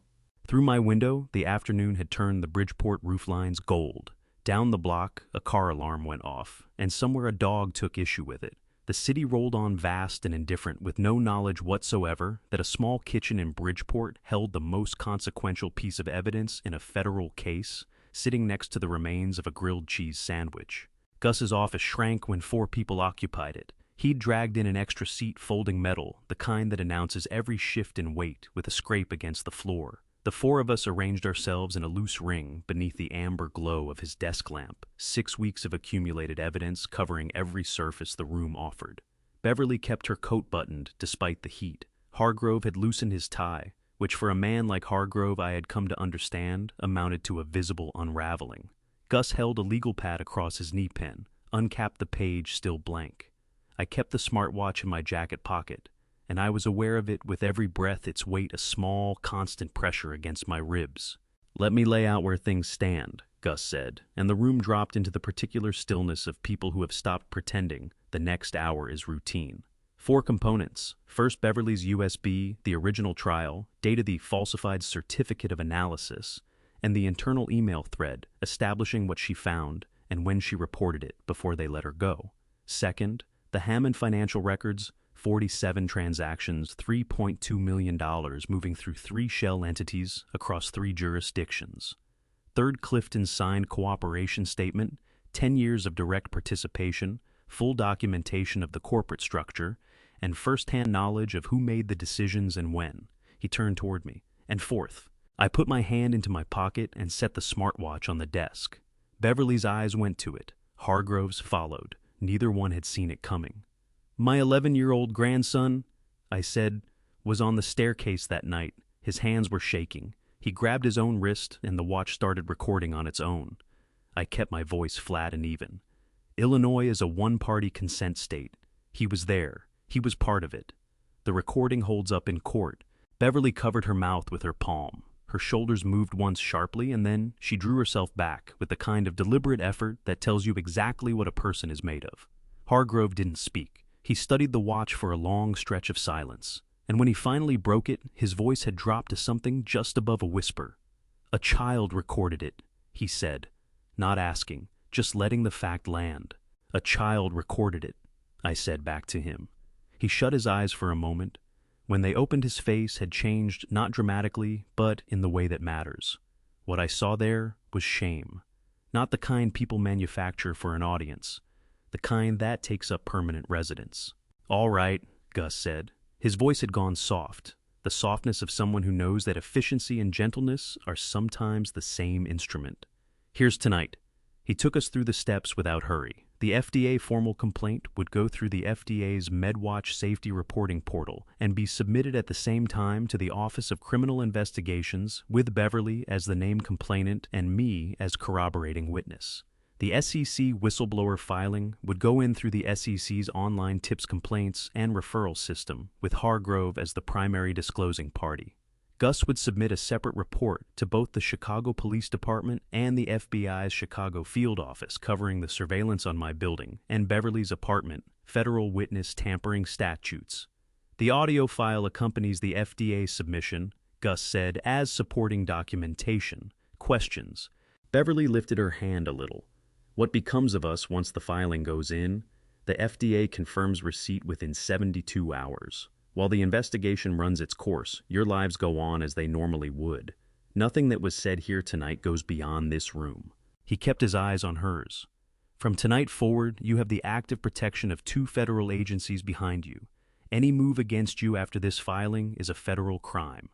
Through my window, the afternoon had turned the Bridgeport rooflines gold. Down the block, a car alarm went off, and somewhere a dog took issue with it. The city rolled on vast and indifferent, with no knowledge whatsoever that a small kitchen in Bridgeport held the most consequential piece of evidence in a federal case, sitting next to the remains of a grilled cheese sandwich. Gus's office shrank when 4 people occupied it. He'd dragged in an extra seat folding metal, the kind that announces every shift in weight with a scrape against the floor. The 4 of us arranged ourselves in a loose ring beneath the amber glow of his desk lamp, 6 weeks of accumulated evidence covering every surface the room offered. Beverly kept her coat buttoned despite the heat. Hargrove had loosened his tie, which for a man like Hargrove I had come to understand amounted to a visible unraveling. Gus held a legal pad across his knee pen, uncapped the page still blank. I kept the smartwatch in my jacket pocket, and I was aware of it with every breath, its weight a small, constant pressure against my ribs. "Let me lay out where things stand," Gus said, and the room dropped into the particular stillness of people who have stopped pretending the next hour is routine. 4 components. First, Beverly's USB, the original trial, data the falsified certificate of analysis, and the internal email thread establishing what she found and when she reported it before they let her go. Second, the Hammond financial records, 47 transactions, $3.2 million moving through 3 shell entities across 3 jurisdictions. Third, Clifton's signed cooperation statement, 10 years of direct participation, full documentation of the corporate structure, and first-hand knowledge of who made the decisions and when. He turned toward me. And fourth, I put my hand into my pocket and set the smartwatch on the desk. Beverly's eyes went to it. Hargrove's followed. Neither one had seen it coming. My 11-year-old grandson, I said, was on the staircase that night. His hands were shaking. He grabbed his own wrist and the watch started recording on its own. I kept my voice flat and even. Illinois is a one-party consent state. He was there. He was part of it. The recording holds up in court. Beverly covered her mouth with her palm. Her shoulders moved once sharply, and then she drew herself back with the kind of deliberate effort that tells you exactly what a person is made of. Hargrove didn't speak. He studied the watch for a long stretch of silence, and when he finally broke it, his voice had dropped to something just above a whisper. "A child recorded it," he said, not asking, just letting the fact land. "A child recorded it," I said back to him. He shut his eyes for a moment. When they opened, his face had changed, not dramatically, but in the way that matters. What I saw there was shame. Not the kind people manufacture for an audience. The kind that takes up permanent residence. "All right," Gus said. His voice had gone soft, the softness of someone who knows that efficiency and gentleness are sometimes the same instrument. "Here's tonight." He took us through the steps without hurry. The FDA formal complaint would go through the FDA's MedWatch safety reporting portal and be submitted at the same time to the Office of Criminal Investigations, with Beverly as the named complainant and me as corroborating witness. The SEC whistleblower filing would go in through the SEC's online tips complaints and referral system, with Hargrove as the primary disclosing party. Gus would submit a separate report to both the Chicago Police Department and the FBI's Chicago field office covering the surveillance on my building and Beverly's apartment, federal witness tampering statutes. The audio file accompanies the FDA submission, Gus said, as supporting documentation. Questions. Beverly lifted her hand a little. "What becomes of us once the filing goes in? The FDA confirms receipt within 72 hours. While the investigation runs its course, your lives go on as they normally would. Nothing that was said here tonight goes beyond this room." He kept his eyes on hers. "From tonight forward, you have the active protection of 2 federal agencies behind you. Any move against you after this filing is a federal crime."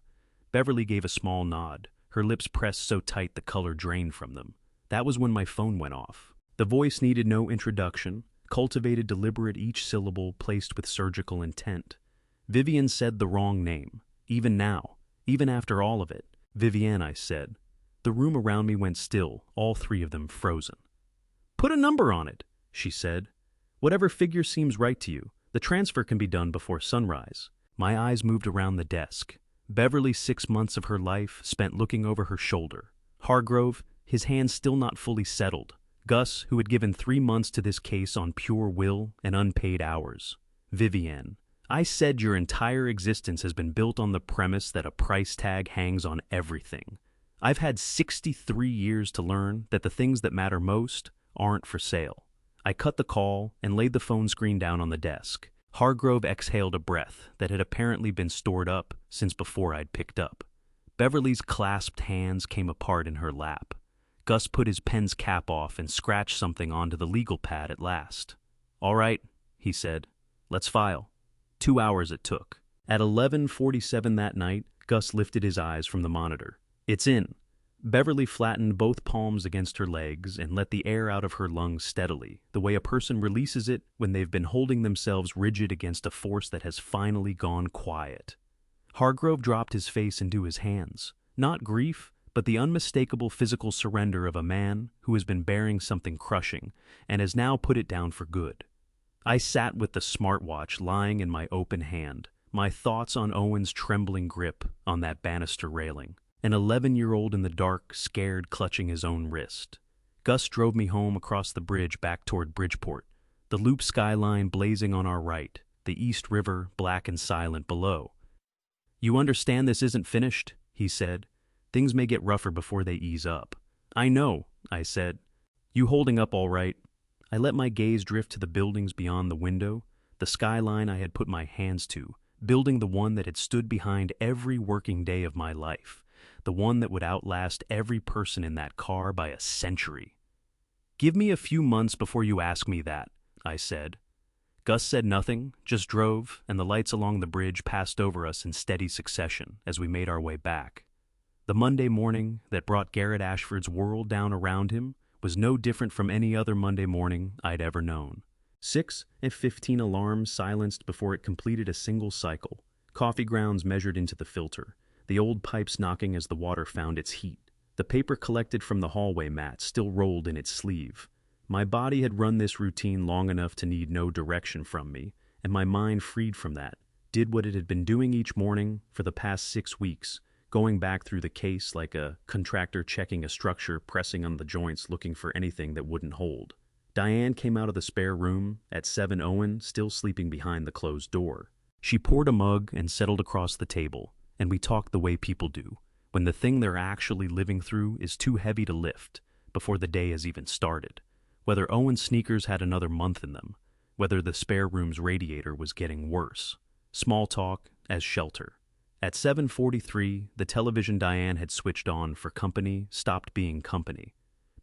Beverly gave a small nod, her lips pressed so tight the color drained from them. That was when my phone went off. The voice needed no introduction, cultivated, deliberate, each syllable placed with surgical intent. Vivian said the wrong name, even now, even after all of it. "Vivienne," I said. The room around me went still, all 3 of them frozen. "Put a number on it," she said. "Whatever figure seems right to you. The transfer can be done before sunrise." My eyes moved around the desk. Beverly's 6 months of her life spent looking over her shoulder. Hargrove, his hands still not fully settled. Gus, who had given 3 months to this case on pure will and unpaid hours. Vivienne. "I said your entire existence has been built on the premise that a price tag hangs on everything. I've had 63 years to learn that the things that matter most aren't for sale." I cut the call and laid the phone screen down on the desk. Hargrove exhaled a breath that had apparently been stored up since before I'd picked up. Beverly's clasped hands came apart in her lap. Gus put his pen's cap off and scratched something onto the legal pad at last. "All right," he said. "Let's file." 2 hours it took. At 11:47 that night, Gus lifted his eyes from the monitor. "It's in." Beverly flattened both palms against her legs and let the air out of her lungs steadily, the way a person releases it when they've been holding themselves rigid against a force that has finally gone quiet. Hargrove dropped his face into his hands. Not grief, but the unmistakable physical surrender of a man who has been bearing something crushing and has now put it down for good. I sat with the smartwatch lying in my open hand, my thoughts on Owen's trembling grip on that banister railing, an 11-year-old in the dark, scared, clutching his own wrist. Gus drove me home across the bridge back toward Bridgeport, the loop skyline blazing on our right, the East River black and silent below. "You understand this isn't finished," he said. "Things may get rougher before they ease up." "I know," I said. "You holding up all right?" I let my gaze drift to the buildings beyond the window, the skyline I had put my hands to, building the one that had stood behind every working day of my life, the one that would outlast every person in that car by a century. "Give me a few months before you ask me that," I said. Gus said nothing, just drove, and the lights along the bridge passed over us in steady succession as we made our way back. The Monday morning that brought Garrett Ashford's world down around him was no different from any other Monday morning I'd ever known. 6:15 alarms silenced before it completed a single cycle, coffee grounds measured into the filter, the old pipes knocking as the water found its heat. The paper collected from the hallway mat still rolled in its sleeve. My body had run this routine long enough to need no direction from me, and my mind, freed from that, did what it had been doing each morning for the past 6 weeks, going back through the case like a contractor checking a structure, pressing on the joints looking for anything that wouldn't hold. Diane came out of the spare room at 7, Owen still sleeping behind the closed door. She poured a mug and settled across the table, and we talked the way people do, when the thing they're actually living through is too heavy to lift before the day has even started. Whether Owen's sneakers had another month in them, whether the spare room's radiator was getting worse. Small talk as shelter. At 7:43, the television Diane had switched on for company stopped being company.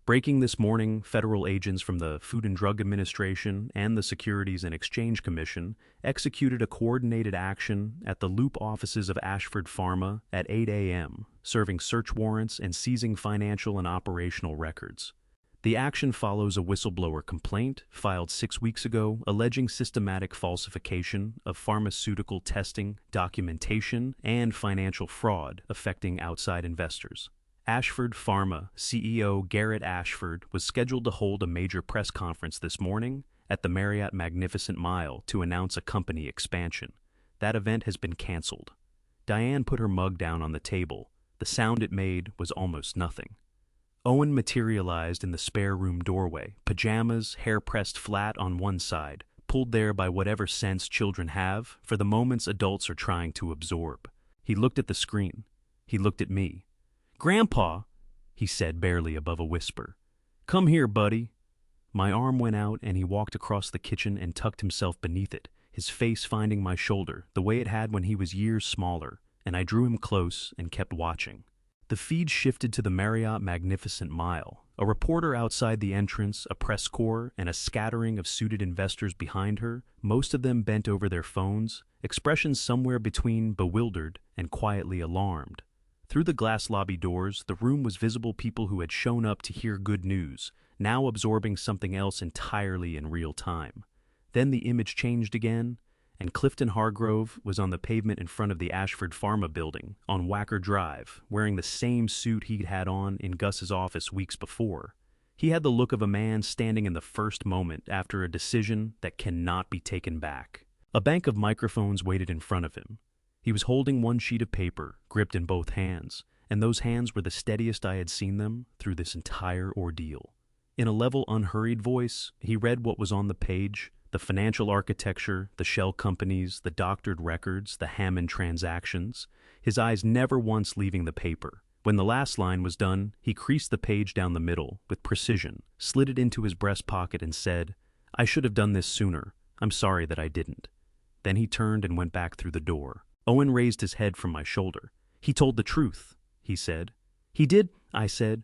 Breaking this morning, federal agents from the Food and Drug Administration and the Securities and Exchange Commission executed a coordinated action at the Loop offices of Ashford Pharma at 8 a.m., serving search warrants and seizing financial and operational records. The action follows a whistleblower complaint filed 6 weeks ago alleging systematic falsification of pharmaceutical testing, documentation, and financial fraud affecting outside investors. Ashford Pharma CEO Garrett Ashford was scheduled to hold a major press conference this morning at the Marriott Magnificent Mile to announce a company expansion. That event has been canceled. Diane put her mug down on the table. The sound it made was almost nothing. Owen materialized in the spare room doorway, pajamas, hair pressed flat on one side, pulled there by whatever sense children have for the moments adults are trying to absorb. He looked at the screen. He looked at me. "Grandpa," he said barely above a whisper. "Come here, buddy." My arm went out and he walked across the kitchen and tucked himself beneath it, his face finding my shoulder, the way it had when he was years smaller, and I drew him close and kept watching. The feed shifted to the Marriott Magnificent Mile. A reporter outside the entrance, a press corps, and a scattering of suited investors behind her, most of them bent over their phones, expressions somewhere between bewildered and quietly alarmed. Through the glass lobby doors, the room was visible people who had shown up to hear good news, now absorbing something else entirely in real time. Then the image changed again, and Clifton Hargrove was on the pavement in front of the Ashford Pharma building on Wacker Drive, wearing the same suit he'd had on in Gus's office weeks before. He had the look of a man standing in the first moment after a decision that cannot be taken back. A bank of microphones waited in front of him. He was holding one sheet of paper, gripped in both hands, and those hands were the steadiest I had seen them through this entire ordeal. In a level, unhurried voice, he read what was on the page: the financial architecture, the shell companies, the doctored records, the Hammond transactions, his eyes never once leaving the paper. When the last line was done, he creased the page down the middle with precision, slid it into his breast pocket and said, "I should have done this sooner. I'm sorry that I didn't." Then he turned and went back through the door. Owen raised his head from my shoulder. "He told the truth," he said. "He did," I said,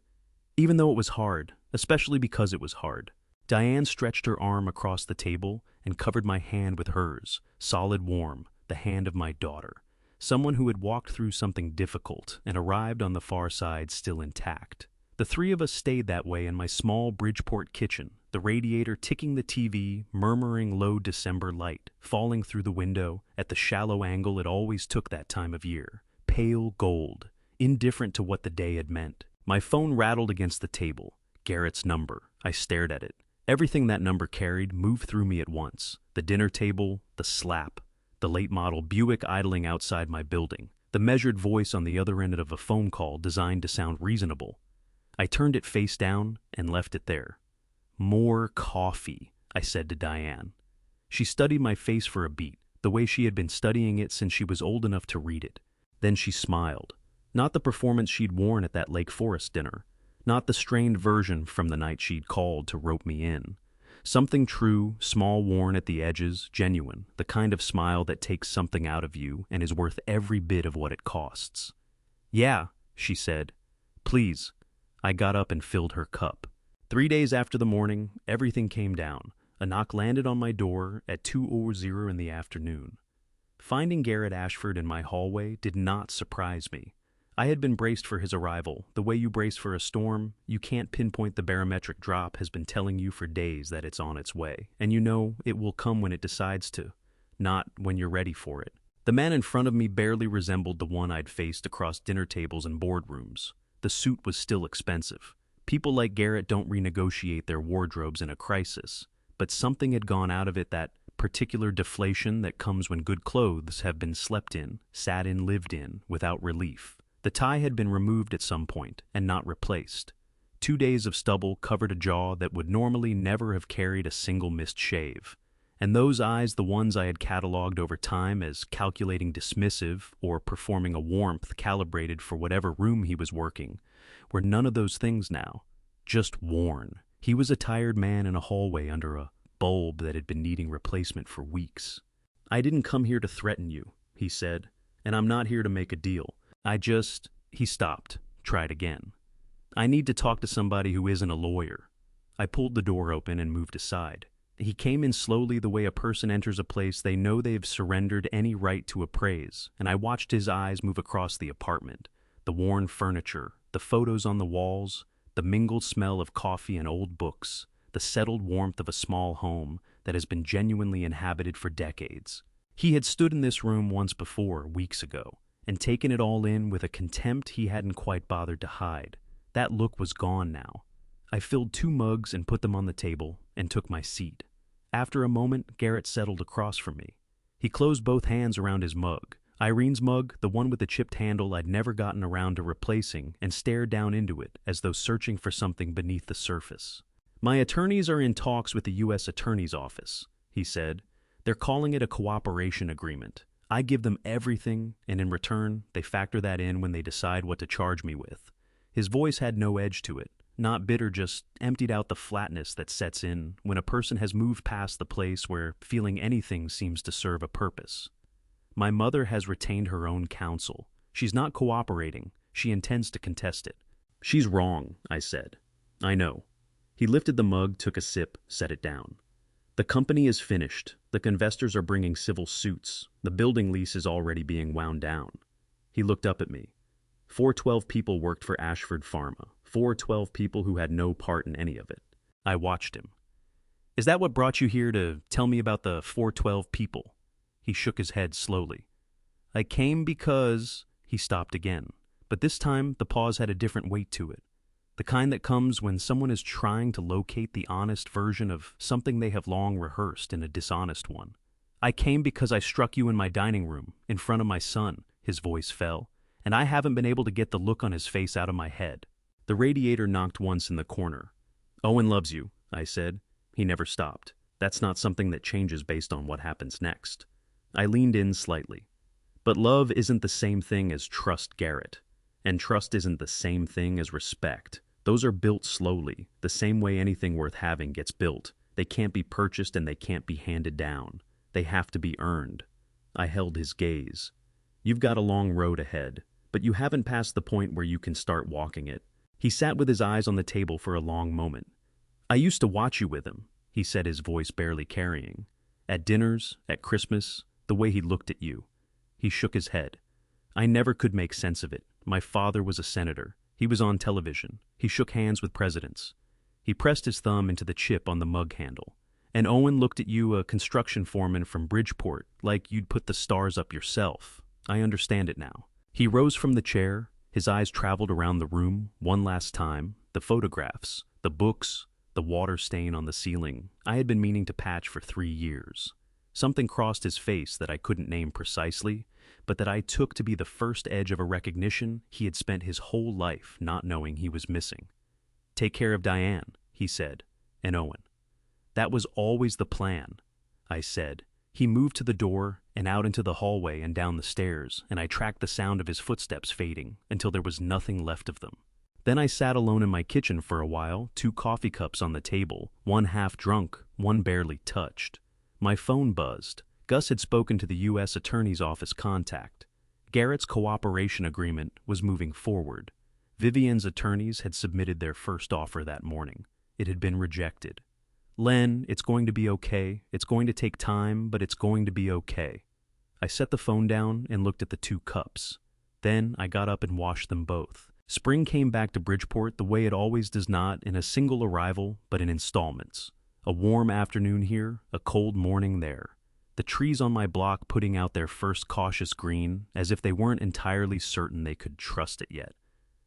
"even though it was hard, especially because it was hard." Diane stretched her arm across the table and covered my hand with hers, solid, warm, the hand of my daughter, someone who had walked through something difficult and arrived on the far side still intact. The three of us stayed that way in my small Bridgeport kitchen, the radiator ticking the TV, murmuring low December light, falling through the window at the shallow angle it always took that time of year, pale gold, indifferent to what the day had meant. My phone rattled against the table. Garrett's number. I stared at it. Everything that number carried moved through me at once. The dinner table, the slap, the late-model Buick idling outside my building, the measured voice on the other end of a phone call designed to sound reasonable. I turned it face down and left it there. "More coffee," I said to Diane. She studied my face for a beat, the way she had been studying it since she was old enough to read it. Then she smiled. Not the performance she'd worn at that Lake Forest dinner. Not the strained version from the night she'd called to rope me in. Something true, small, worn at the edges, genuine, the kind of smile that takes something out of you and is worth every bit of what it costs. "Yeah," she said. "Please." I got up and filled her cup. 3 days after the morning, everything came down. A knock landed on my door at 2:00 in the afternoon. Finding Garrett Ashford in my hallway did not surprise me. I had been braced for his arrival. The way you brace for a storm, you can't pinpoint the barometric drop has been telling you for days that it's on its way, and you know it will come when it decides to, not when you're ready for it. The man in front of me barely resembled the one I'd faced across dinner tables and boardrooms. The suit was still expensive. People like Garrett don't renegotiate their wardrobes in a crisis, but something had gone out of it, that particular deflation that comes when good clothes have been slept in, sat in, lived in, without relief. The tie had been removed at some point, and not replaced. 2 days of stubble covered a jaw that would normally never have carried a single missed shave. And those eyes, the ones I had catalogued over time as calculating dismissive or performing a warmth calibrated for whatever room he was working, were none of those things now. Just worn. He was a tired man in a hallway under a bulb that had been needing replacement for weeks. "I didn't come here to threaten you," he said, "and I'm not here to make a deal. He stopped, tried again. "I need to talk to somebody who isn't a lawyer." I pulled the door open and moved aside. He came in slowly, the way a person enters a place they know they've surrendered any right to appraise, and I watched his eyes move across the apartment. The worn furniture, the photos on the walls, the mingled smell of coffee and old books, the settled warmth of a small home that has been genuinely inhabited for decades. He had stood in this room once before, weeks ago, and taken it all in with a contempt he hadn't quite bothered to hide. That look was gone now. I filled 2 mugs and put them on the table and took my seat. After a moment, Garrett settled across from me. He closed both hands around his mug, Irene's mug, the one with the chipped handle I'd never gotten around to replacing, and stared down into it as though searching for something beneath the surface. "My attorneys are in talks with the U.S. Attorney's Office," he said. "They're calling it a cooperation agreement. I give them everything, and in return, they factor that in when they decide what to charge me with." His voice had no edge to it, not bitter, just emptied out the flatness that sets in when a person has moved past the place where feeling anything seems to serve a purpose. "My mother has retained her own counsel. She's not cooperating. She intends to contest it." "She's wrong," I said. "I know." He lifted the mug, took a sip, set it down. "The company is finished. The investors are bringing civil suits. The building lease is already being wound down." He looked up at me. 412 people worked for Ashford Pharma. 412 people who had no part in any of it. I watched him. "Is that what brought you here, to tell me about the 412 people?" He shook his head slowly. "I came because—" He stopped again, but this time the pause had a different weight to it. The kind that comes when someone is trying to locate the honest version of something they have long rehearsed in a dishonest one. "I came because I struck you in my dining room, in front of my son." His voice fell, and I haven't been able to get the look on his face out of my head. The radiator knocked once in the corner. "Owen loves you," I said. He never stopped. "That's not something that changes based on what happens next." I leaned in slightly. "But love isn't the same thing as trust, Garrett. And trust isn't the same thing as respect. Those are built slowly, the same way anything worth having gets built. They can't be purchased and they can't be handed down. They have to be earned." I held his gaze. "You've got a long road ahead, but you haven't passed the point where you can start walking it." He sat with his eyes on the table for a long moment. "I used to watch you with him," he said, his voice barely carrying. "At dinners, at Christmas, the way he looked at you." He shook his head. "I never could make sense of it. My father was a senator. He was on television. He shook hands with presidents." He pressed his thumb into the chip on the mug handle. "And Owen looked at you, a construction foreman from Bridgeport, like you'd put the stars up yourself. I understand it now." He rose from the chair. His eyes traveled around the room one last time, the photographs, the books, the water stain on the ceiling I had been meaning to patch for 3 years. Something crossed his face that I couldn't name precisely, but that I took to be the first edge of a recognition he had spent his whole life not knowing he was missing. "Take care of Diane," he said, "and Owen." "That was always the plan," I said. He moved to the door and out into the hallway and down the stairs, and I tracked the sound of his footsteps fading until there was nothing left of them. Then I sat alone in my kitchen for a while, 2 coffee cups on the table, one half drunk, one barely touched. My phone buzzed. Gus had spoken to the U.S. Attorney's Office contact. Garrett's cooperation agreement was moving forward. Vivian's attorneys had submitted their first offer that morning. It had been rejected. "Len, it's going to be okay. It's going to take time, but it's going to be okay." I set the phone down and looked at the 2 cups. Then I got up and washed them both. Spring came back to Bridgeport the way it always does, not in a single arrival, but in installments. A warm afternoon here, a cold morning there. The trees on my block putting out their first cautious green, as if they weren't entirely certain they could trust it yet.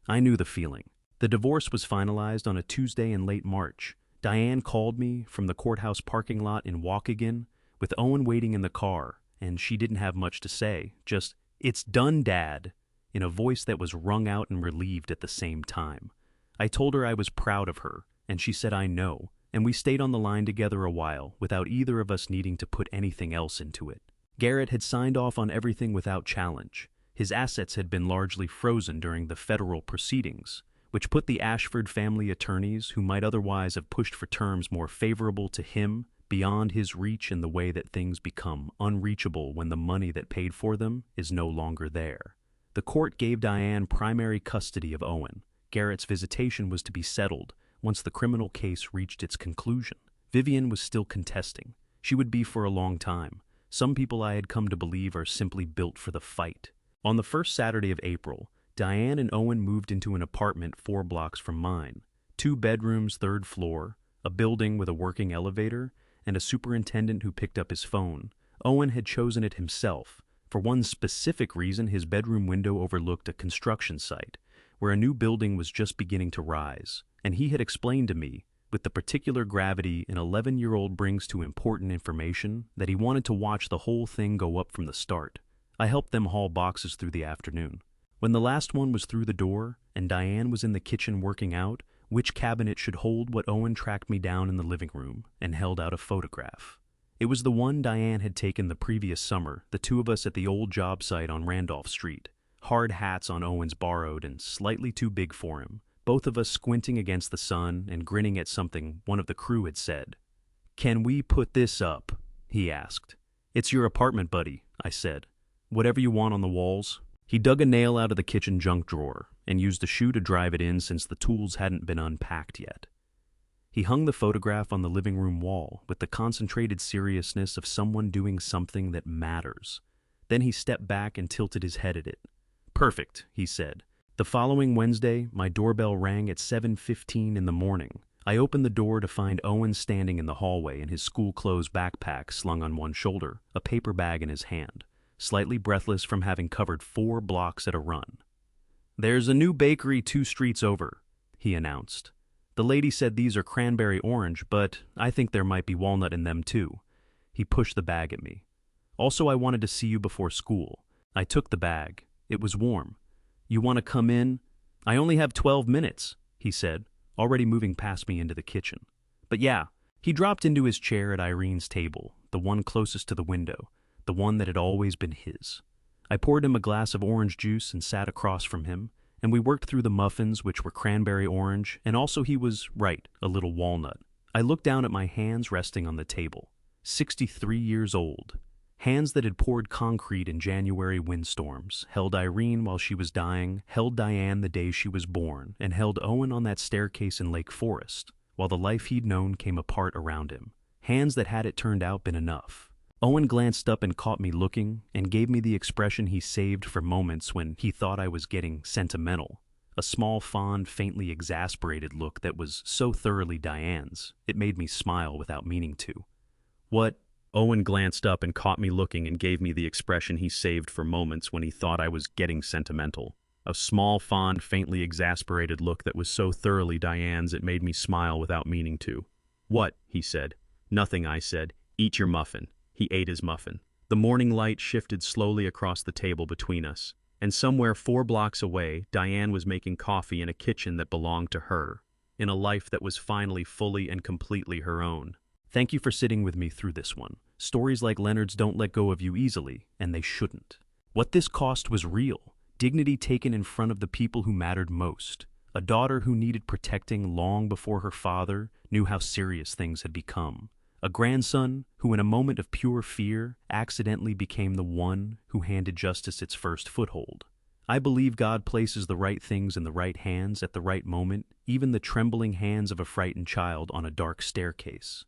I knew the feeling. The divorce was finalized on a Tuesday in late March. Diane called me from the courthouse parking lot in Waukegan, with Owen waiting in the car, and she didn't have much to say, just, "It's done, Dad," in a voice that was wrung out and relieved at the same time. I told her I was proud of her, and she said I know, and we stayed on the line together a while without either of us needing to put anything else into it. Garrett had signed off on everything without challenge. His assets had been largely frozen during the federal proceedings, which put the Ashford family attorneys, who might otherwise have pushed for terms more favorable to him, beyond his reach in the way that things become unreachable when the money that paid for them is no longer there. The court gave Diane primary custody of Owen. Garrett's visitation was to be settled once the criminal case reached its conclusion. Vivian was still contesting. She would be for a long time. Some people, I had come to believe, are simply built for the fight. On the first Saturday of April, Diane and Owen moved into an apartment 4 blocks from mine. 2 bedrooms, 3rd floor, a building with a working elevator, and a superintendent who picked up his phone. Owen had chosen it himself. For one specific reason, his bedroom window overlooked a construction site where a new building was just beginning to rise, and he had explained to me, with the particular gravity an 11-year-old brings to important information, that he wanted to watch the whole thing go up from the start. I helped them haul boxes through the afternoon. When the last one was through the door, and Diane was in the kitchen working out which cabinet should hold what, Owen tracked me down in the living room and held out a photograph. It was the one Diane had taken the previous summer, the 2 of us at the old job site on Randolph Street. Hard hats on Owen's borrowed and slightly too big for him, both of us squinting against the sun and grinning at something one of the crew had said. "Can we put this up?" he asked. "It's your apartment, buddy," I said. "Whatever you want on the walls." He dug a nail out of the kitchen junk drawer and used a shoe to drive it in since the tools hadn't been unpacked yet. He hung the photograph on the living room wall with the concentrated seriousness of someone doing something that matters. Then he stepped back and tilted his head at it. "Perfect," he said. The following Wednesday, my doorbell rang at 7:15 in the morning. I opened the door to find Owen standing in the hallway in his school clothes backpack slung on one shoulder, a paper bag in his hand, slightly breathless from having covered 4 blocks at a run. "There's a new bakery 2 streets over," he announced. "The lady said these are cranberry orange, but I think there might be walnut in them too." He pushed the bag at me. "Also, I wanted to see you before school." I took the bag. It was warm. "You want to come in?" "I only have 12 minutes, he said, already moving past me into the kitchen. "But yeah." He dropped into his chair at Irene's table, the one closest to the window, the one that had always been his. I poured him a glass of orange juice and sat across from him, and we worked through the muffins, which were cranberry orange, and also, he was right, a little walnut. I looked down at my hands resting on the table. 63 years old. Hands that had poured concrete in January windstorms, held Irene while she was dying, held Diane the day she was born, and held Owen on that staircase in Lake Forest, while the life he'd known came apart around him. Hands that, had it turned out, been enough. Owen glanced up and caught me looking, and gave me the expression he saved for moments when he thought I was getting sentimental. A small, fond, faintly exasperated look that was so thoroughly Diane's, it made me smile without meaning to. "What?" Owen glanced up and caught me looking and gave me the expression he saved for moments when he thought I was getting sentimental. A small, fond, faintly exasperated look that was so thoroughly Diane's, it made me smile without meaning to. "What?" he said. "Nothing," I said. "Eat your muffin." He ate his muffin. The morning light shifted slowly across the table between us, and somewhere 4 blocks away, Diane was making coffee in a kitchen that belonged to her, in a life that was finally fully and completely her own. Thank you for sitting with me through this one. Stories like Leonard's don't let go of you easily, and they shouldn't. What this cost was real. Dignity taken in front of the people who mattered most. A daughter who needed protecting long before her father knew how serious things had become. A grandson who, in a moment of pure fear, accidentally became the one who handed justice its first foothold. I believe God places the right things in the right hands at the right moment, even the trembling hands of a frightened child on a dark staircase.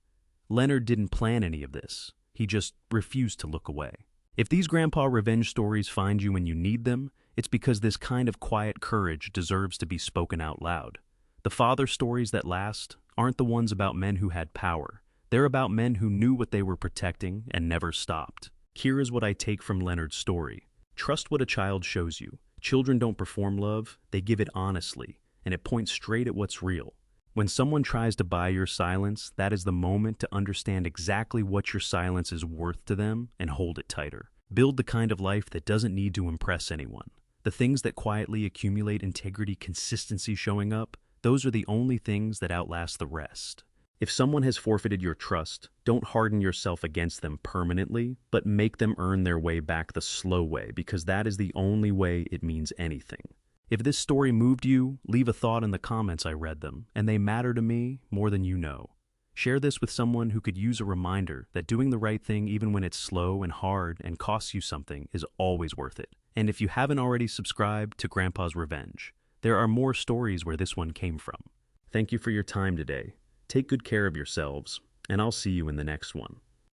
Leonard didn't plan any of this. He just refused to look away. If these grandpa revenge stories find you when you need them, It's because this kind of quiet courage deserves to be spoken out loud. The father stories that last aren't the ones about men who had power. They're about men who knew what they were protecting and never stopped. Here is what I take from Leonard's story. Trust what a child shows you. Children don't perform love, they give it honestly, and it points straight at what's real. When someone tries to buy your silence, that is the moment to understand exactly what your silence is worth to them and hold it tighter. Build the kind of life that doesn't need to impress anyone. The things that quietly accumulate integrity, consistency showing up, those are the only things that outlast the rest. If someone has forfeited your trust, don't harden yourself against them permanently, but make them earn their way back the slow way, because that is the only way it means anything. If this story moved you, leave a thought in the comments. I read them, and they matter to me more than you know. Share this with someone who could use a reminder that doing the right thing, even when it's slow and hard and costs you something, is always worth it. And if you haven't already subscribed to Grandpa's Revenge, there are more stories where this one came from. Thank you for your time today. Take good care of yourselves, and I'll see you in the next one.